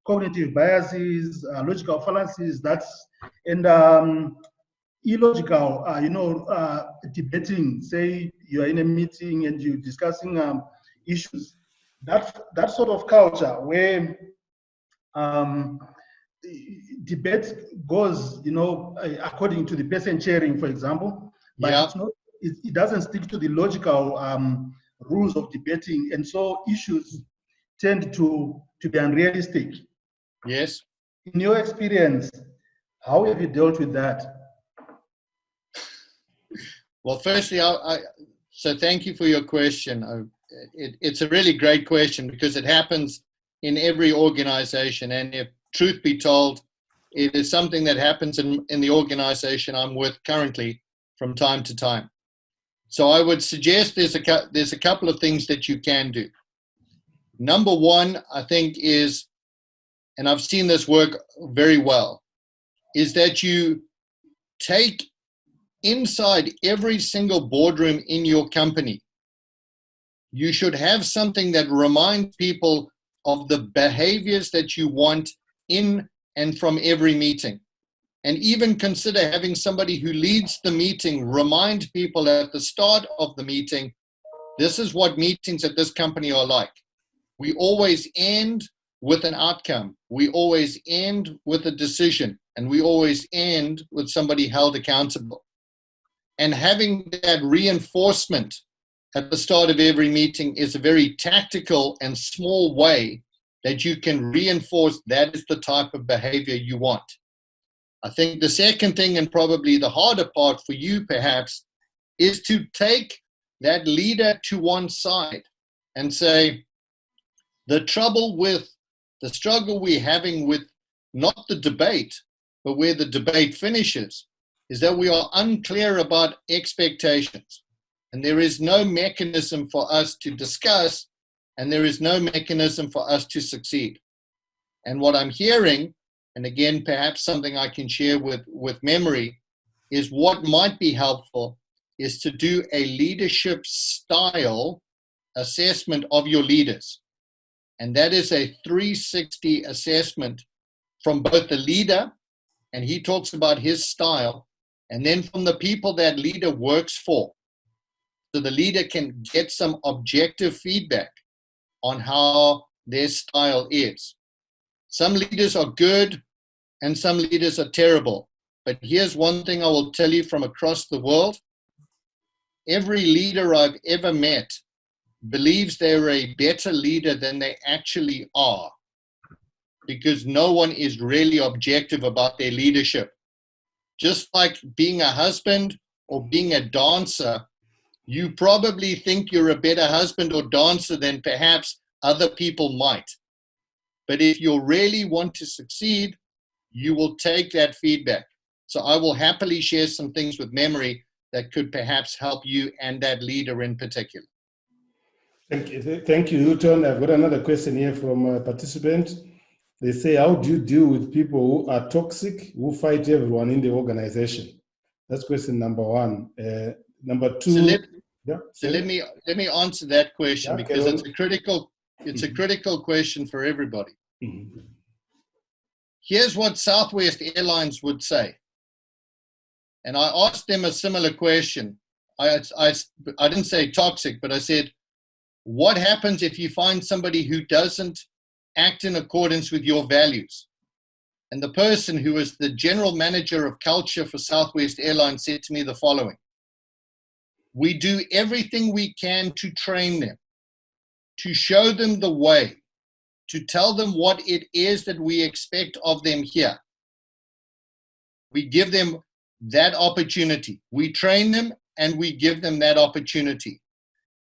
cognitive biases, logical fallacies, and illogical, debating. Say you are in a meeting and you're discussing issues. That sort of culture where debate goes, according to the person chairing, for example, but it's not. It doesn't stick to the logical rules of debating, and so issues tend to be unrealistic. Yes. In your experience, how have you dealt with that? Well, firstly, so thank you for your question. It's a really great question because it happens in every organization, and if truth be told, it is something that happens in the organization I'm with currently from time to time. So I would suggest there's a couple of things that you can do. Number one, I think is, and I've seen this work very well, is that you take inside every single boardroom in your company, you should have something that reminds people of the behaviors that you want in and from every meeting. And even consider having somebody who leads the meeting remind people at the start of the meeting, this is what meetings at this company are like. We always end with an outcome. We always end with a decision. And we always end with somebody held accountable. And having that reinforcement at the start of every meeting is a very tactical and small way that you can reinforce that is the type of behavior you want. I think the second thing, and probably the harder part for you perhaps, is to take that leader to one side and say, the struggle we're having with not the debate, but where the debate finishes, is that we are unclear about expectations. And there is no mechanism for us to discuss, and there is no mechanism for us to succeed. And what I'm hearing, and again, perhaps something I can share with Memory, is what might be helpful is to do a leadership style assessment of your leaders. And that is a 360 assessment from both the leader, and he talks about his style, and then from the people that leader works for. So the leader can get some objective feedback on how their style is. Some leaders are good and some leaders are terrible. But here's one thing I will tell you from across the world. Every leader I've ever met believes they're a better leader than they actually are, because no one is really objective about their leadership. Just like being a husband or being a dancer, you probably think you're a better husband or dancer than perhaps other people might. But if you really want to succeed, you will take that feedback. So I will happily share some things with Memory that could perhaps help you and that leader in particular. Thank you, Hilton. I've got another question here from a participant. They say, how do you deal with people who are toxic, who fight everyone in the organization? That's question number one. Number two. So let me answer that question, because it's a critical question for everybody. Mm-hmm. Here's what Southwest Airlines would say. And I asked them a similar question. I didn't say toxic, but I said, what happens if you find somebody who doesn't act in accordance with your values? And the person who was the general manager of culture for Southwest Airlines said to me the following: we do everything we can to train them, to show them the way, to tell them what it is that we expect of them here. We give them that opportunity. We train them and we give them that opportunity.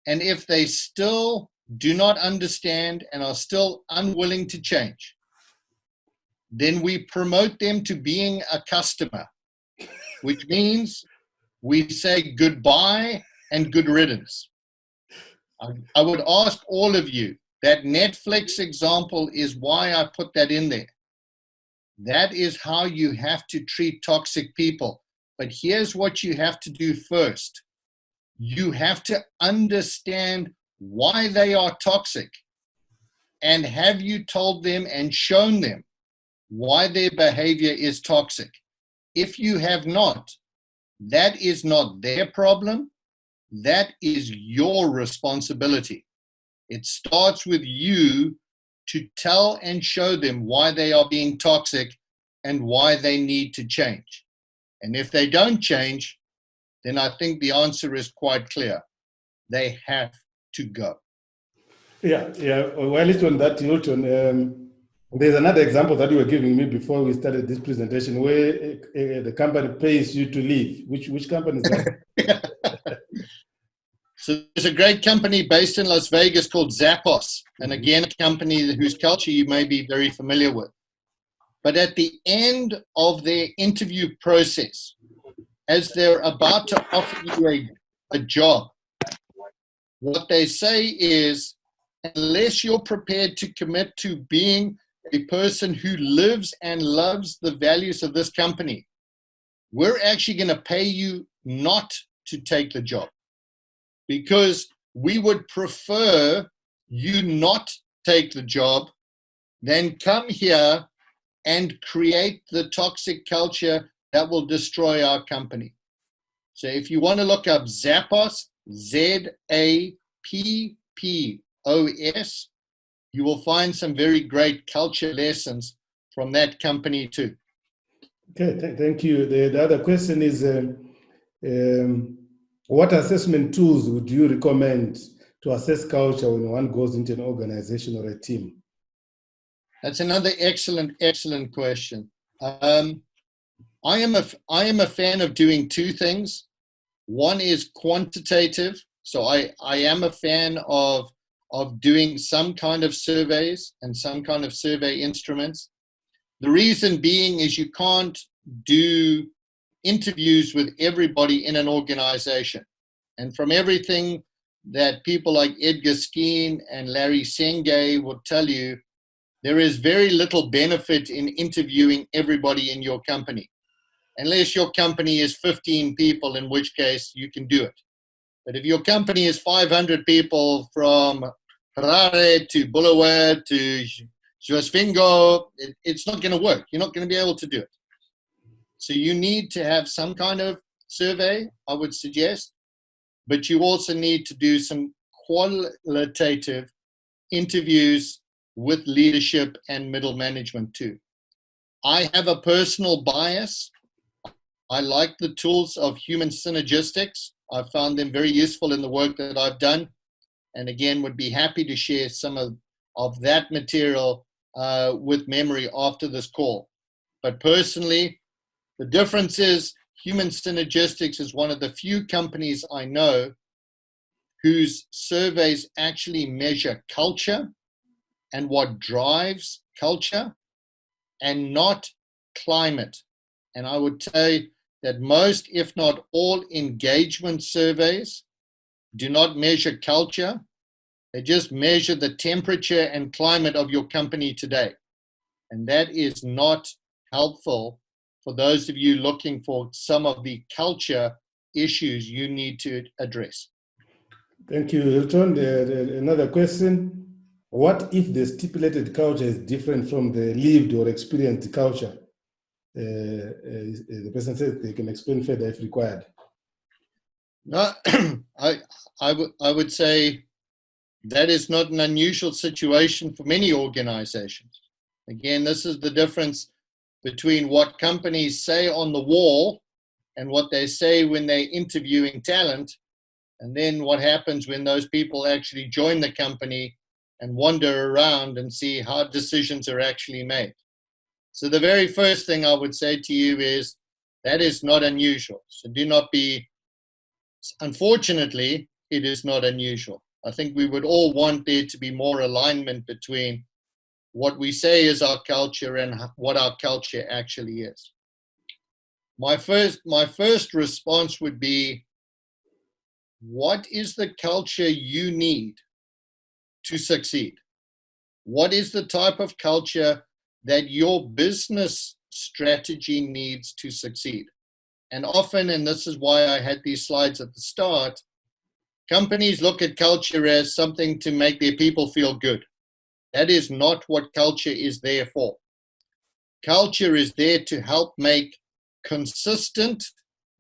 And if they still do not understand and are still unwilling to change, then we promote them to being a customer, which means we say goodbye and good riddance. I would ask all of you, that Netflix example is why I put that in there. That is how you have to treat toxic people. But here's what you have to do first. You have to understand why they are toxic. And have you told them and shown them why their behavior is toxic? If you have not, that is not their problem. That is your responsibility. It starts with you to tell and show them why they are being toxic and why they need to change. And if they don't change, then I think the answer is quite clear. They have to go. Yeah. Well, it's on that, Hilton. There's another example that you were giving me before we started this presentation where the company pays you to leave. Which company is that? So there's a great company based in Las Vegas called Zappos. And again, a company whose culture you may be very familiar with. But at the end of their interview process, as they're about to offer you a job, what they say is, unless you're prepared to commit to being a person who lives and loves the values of this company, we're actually going to pay you not to take the job, because we would prefer you not take the job than come here and create the toxic culture that will destroy our company. So if you want to look up Zappos, Z-A-P-P-O-S, you will find some very great culture lessons from that company too. Okay, thank you. The other question is, what assessment tools would you recommend to assess culture when one goes into an organization or a team? That's another excellent question. I am a fan of doing two things. One is quantitative. So I am a fan of doing some kind of surveys and some kind of survey instruments. The reason being is you can't do interviews with everybody in an organization. And from everything that people like Edgar Skeen and Larry Senge will tell you, there is very little benefit in interviewing everybody in your company, unless your company is 15 people, in which case you can do it. But if your company is 500 people from Harare to Bulawayo to Joosfingo, it's not going to work. You're not going to be able to do it. So you need to have some kind of survey, I would suggest, but you also need to do some qualitative interviews with leadership and middle management too. I have a personal bias. I like the tools of human synergistics. I found them very useful in the work that I've done. And again, would be happy to share some of that material with memory after this call. But personally, the difference is Human Synergistics is one of the few companies I know whose surveys actually measure culture and what drives culture, and not climate. And I would say that most, if not all, engagement surveys do not measure culture. They just measure the temperature and climate of your company today. And that is not helpful for those of you looking for some of the culture issues you need to address. Thank you, Hilton. Another question. What if the stipulated culture is different from the lived or experienced culture? The person says they can explain further if required. No, I would say That is not an unusual situation for many organizations. Again, this is the difference between what companies say on the wall and what they say when they're interviewing talent, and then what happens when those people actually join the company and wander around and see how decisions are actually made. So the very first thing I would say to you is that is not unusual. So do not be, unfortunately, it is not unusual. I think we would all want there to be more alignment between what we say is our culture and what our culture actually is. My first response would be, what is the culture you need to succeed? What is the type of culture that your business strategy needs to succeed? And often, and this is why I had these slides at the start, companies look at culture as something to make their people feel good. That is not what culture is there for. Culture is there to help make consistent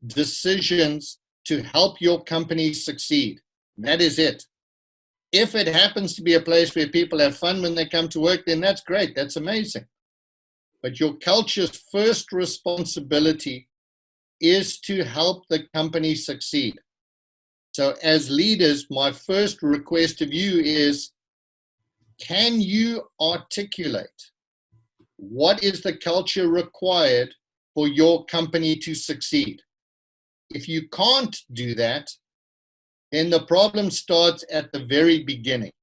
decisions to help your company succeed. That is it. If it happens to be a place where people have fun when they come to work, then that's great. That's amazing. But your culture's first responsibility is to help the company succeed. So as leaders, my first request of you is, can you articulate what is the culture required for your company to succeed? If you can't do that, then the problem starts at the very beginning.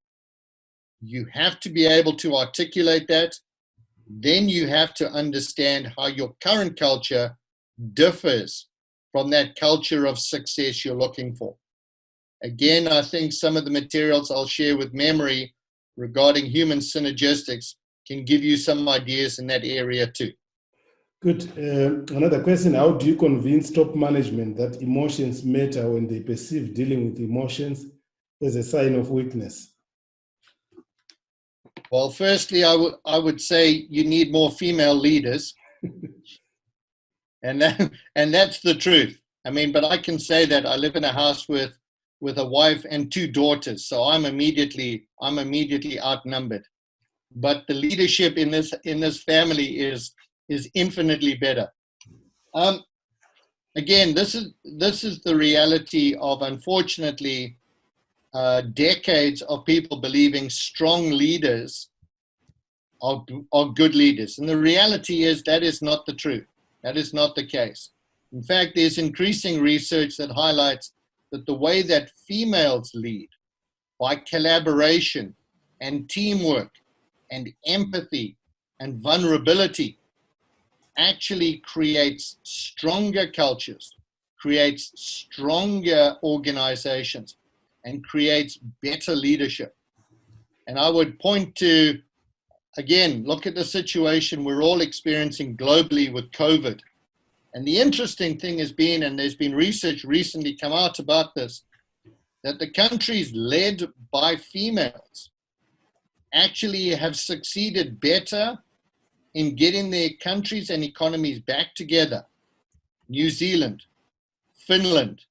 You have to be able to articulate that. Then you have to understand how your current culture differs from that culture of success you're looking for. Again, I think some of the materials I'll share with Memory regarding human synergistics can give you some ideas in that area too. Good. Another question, how do you convince top management that emotions matter when they perceive dealing with emotions as a sign of weakness? Well, firstly, I would say you need more female leaders. and that's the truth. I mean, but I can say that I live in a house with a wife and 2 daughters, so I'm immediately outnumbered. But the leadership in this family is infinitely better. Again, this is the reality of, unfortunately, decades of people believing strong leaders are good leaders. And the reality is that is not the truth. That is not the case. In fact, there's increasing research that highlights that the way that females lead, by collaboration and teamwork and empathy and vulnerability, actually creates stronger cultures, creates stronger organizations, and creates better leadership. And I would point to, again, look at the situation we're all experiencing globally with COVID. And the interesting thing has been, and there's been research recently come out about this, that the countries led by females actually have succeeded better in getting their countries and economies back together. New Zealand, Finland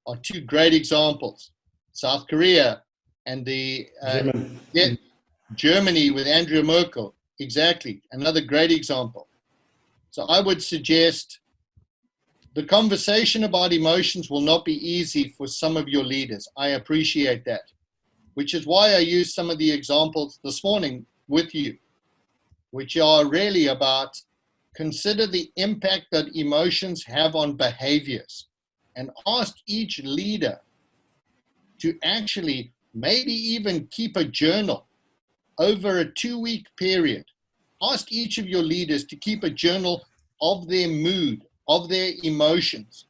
are 2 great examples. South Korea and the Germany with Angela Merkel, exactly, another great example. So I would suggest the conversation about emotions will not be easy for some of your leaders. I appreciate that, which is why I used some of the examples this morning with you, which are really about consider the impact that emotions have on behaviors, and ask each leader to actually maybe even keep a journal over a 2-week period. Ask each of your leaders to keep a journal of their mood, of their emotions,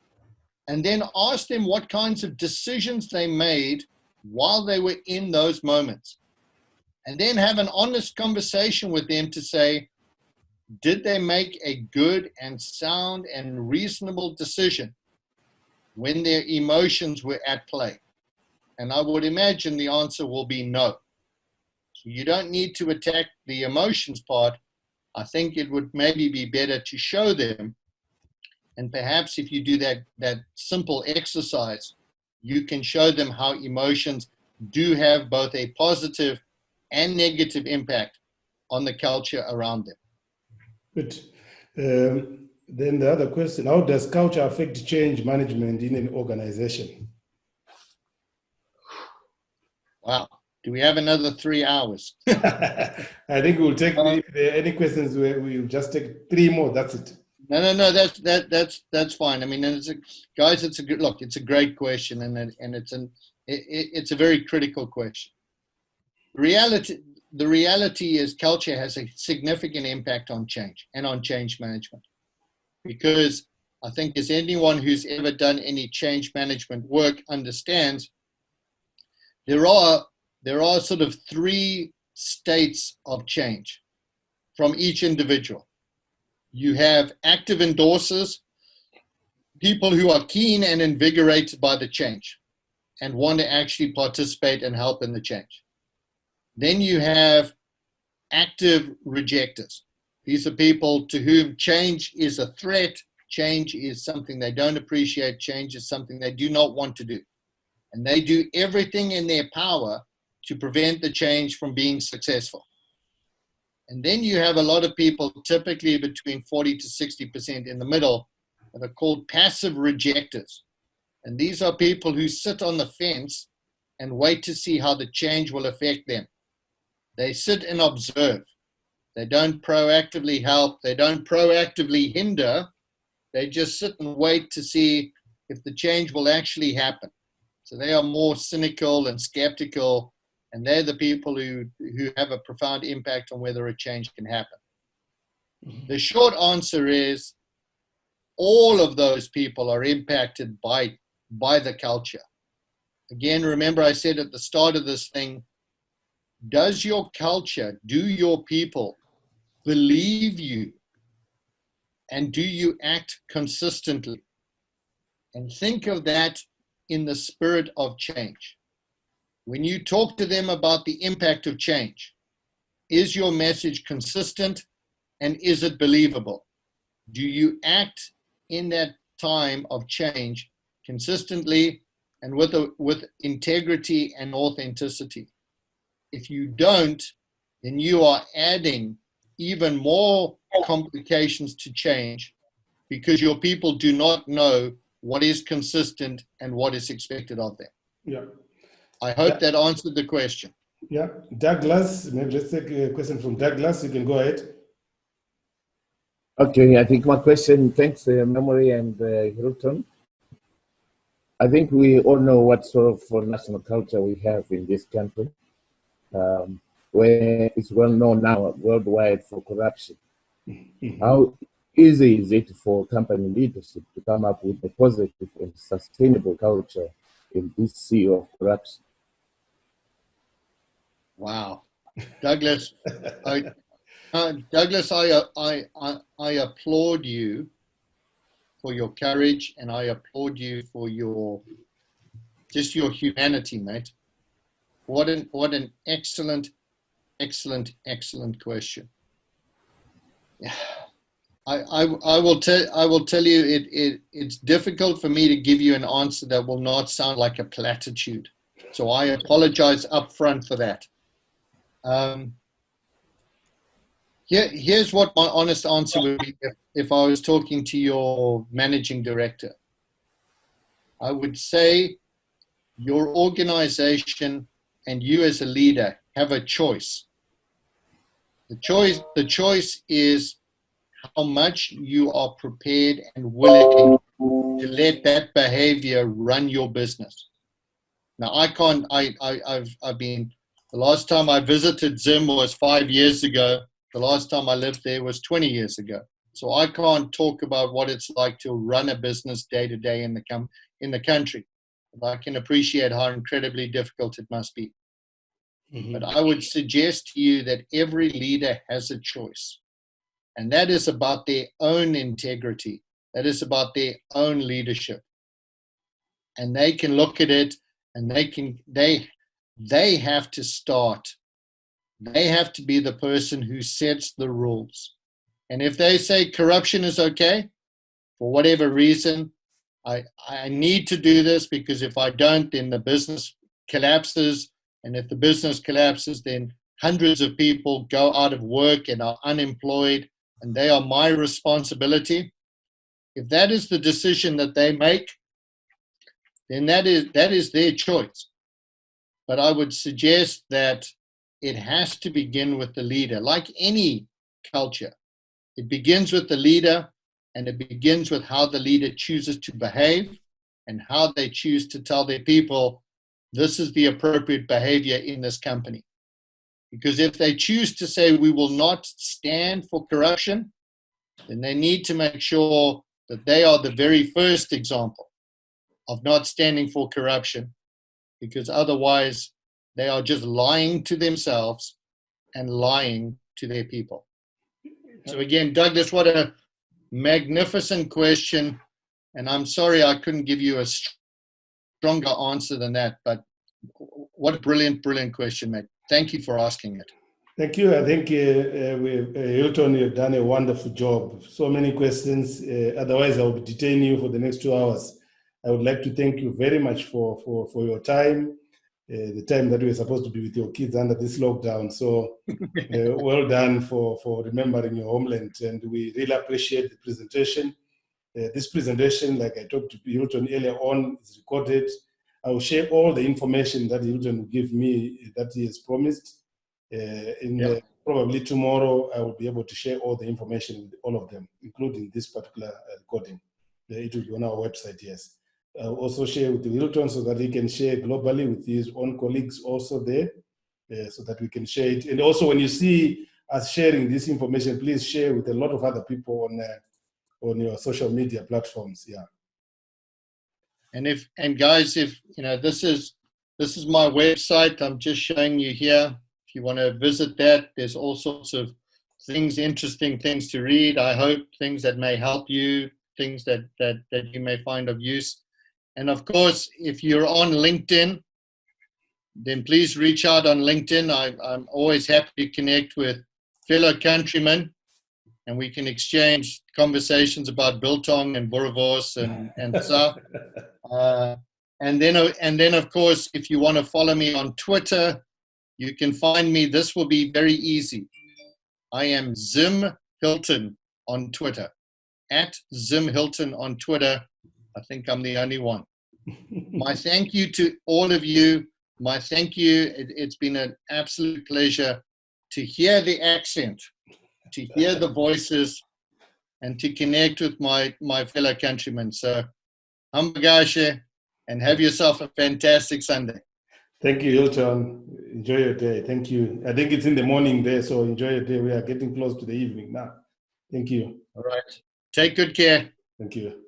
and then ask them what kinds of decisions they made while they were in those moments. And then have an honest conversation with them to say, did they make a good and sound and reasonable decision when their emotions were at play? And I would imagine the answer will be no. So you don't need to attack the emotions part. I think it would maybe be better to show them. And perhaps if you do that simple exercise, you can show them how emotions do have both a positive and negative impact on the culture around them. Good. Then the other question, how does culture affect change management in an organization? Wow. Do we have another 3 hours? I think we'll take, if there are any questions, we'll just take 3 more, that's it. No, that's fine. I mean, guys, it's a good look. It's a great question, and it's a very critical question. The reality is, culture has a significant impact on change and on change management, because I think as anyone who's ever done any change management work understands, there are sort of 3 states of change from each individual. You have active endorsers, people who are keen and invigorated by the change and want to actually participate and help in the change. Then you have active rejectors. These are people to whom change is a threat, change is something they don't appreciate, change is something they do not want to do. And they do everything in their power to prevent the change from being successful. And then you have a lot of people, typically between 40 to 60% in the middle, that are called passive rejectors. And these are people who sit on the fence and wait to see how the change will affect them. They sit and observe. They don't proactively help. They don't proactively hinder. They just sit and wait to see if the change will actually happen. So they are more cynical and skeptical, and they're the people who have a profound impact on whether a change can happen. The short answer is all of those people are impacted by the culture. Again, remember I said at the start of this thing, does your culture, do your people believe you, and do you act consistently? And think of that in the spirit of change. When you talk to them about the impact of change, is your message consistent and is it believable? Do you act in that time of change consistently and with integrity and authenticity? If you don't, then you are adding even more complications to change because your people do not know what is consistent and what is expected of them. Yeah. I hope that answered the question. Yeah. Douglas, maybe let's take a question from Douglas. You can go ahead. Okay, I think my question, thanks Memory and Hilton. I think we all know what sort of national culture we have in this country, where it's well known now worldwide for corruption. Mm-hmm. How easy is it for company leadership to come up with a positive and sustainable culture in this sea of corruption? Wow, Douglas, Douglas, I applaud you for your courage, and I applaud you for your humanity, mate. What an excellent question. Yeah. I will tell you it's difficult for me to give you an answer that will not sound like a platitude. So I apologize up front for that. Here's what my honest answer would be if I was talking to your managing director. I would say your organization and you as a leader have a choice. The choice is how much you are prepared and willing to let that behavior run your business. Now, I've been, the last time I visited Zim was 5 years ago. The last time I lived there was 20 years ago. So I can't talk about what it's like to run a business day to day in the country. But I can appreciate how incredibly difficult it must be. Mm-hmm. But I would suggest to you that every leader has a choice. And that is about their own integrity. That is about their own leadership. And they can look at it and they have to start. They have to be the person who sets the rules. And if they say corruption is okay, for whatever reason, I need to do this because if I don't, then the business collapses, and if the business collapses, then hundreds of people go out of work and are unemployed, and they are my responsibility. If that is the decision that they make, then that is their choice. But I would suggest that it has to begin with the leader. Like any culture, it begins with the leader, and it begins with how the leader chooses to behave and how they choose to tell their people, this is the appropriate behavior in this company. Because if they choose to say, we will not stand for corruption, then they need to make sure that they are the very first example of not standing for corruption, because otherwise they are just lying to themselves and lying to their people. So again, Douglas, what a magnificent question. And I'm sorry I couldn't give you a stronger answer than that, but what a brilliant, brilliant question, mate. Thank you for asking it. Thank you. I think, Hilton, you've done a wonderful job. So many questions. Otherwise, I will detain you for the next 2 hours. I would like to thank you very much for your time, the time that we were supposed to be with your kids under this lockdown. So well done for remembering your homeland. And we really appreciate the presentation. This presentation, like I talked to Hilton earlier on, is recorded. I will share all the information that Hilton will give me that he has promised. Probably tomorrow, I will be able to share all the information with all of them, including this particular recording. It will be on our website, yes. I'll also share with Hilton so that he can share globally with his own colleagues also there, so that we can share it. And also, when you see us sharing this information, please share with a lot of other people on your social media platforms. Yeah. And guys, if you know, this is my website. I'm just showing you here. If you want to visit that, there's all sorts of things, interesting things to read. I hope things that may help you, things that you may find of use. And of course, if you're on LinkedIn, then please reach out on LinkedIn. I'm always happy to connect with fellow countrymen, and we can exchange conversations about biltong and boerewors and stuff. And then of course, if you want to follow me on Twitter, you can find me. This will be very easy. I am Zim Hilton on Twitter, at Zim Hilton on Twitter. I think I'm the only one. My thank you to all of you. My thank you. It's been an absolute pleasure to hear the accent, to hear the voices, and to connect with my fellow countrymen. So, hambagashe, and have yourself a fantastic Sunday. Thank you, Hilton. Enjoy your day. Thank you. I think it's in the morning there, so enjoy your day. We are getting close to the evening now. Thank you. All right. Take good care. Thank you.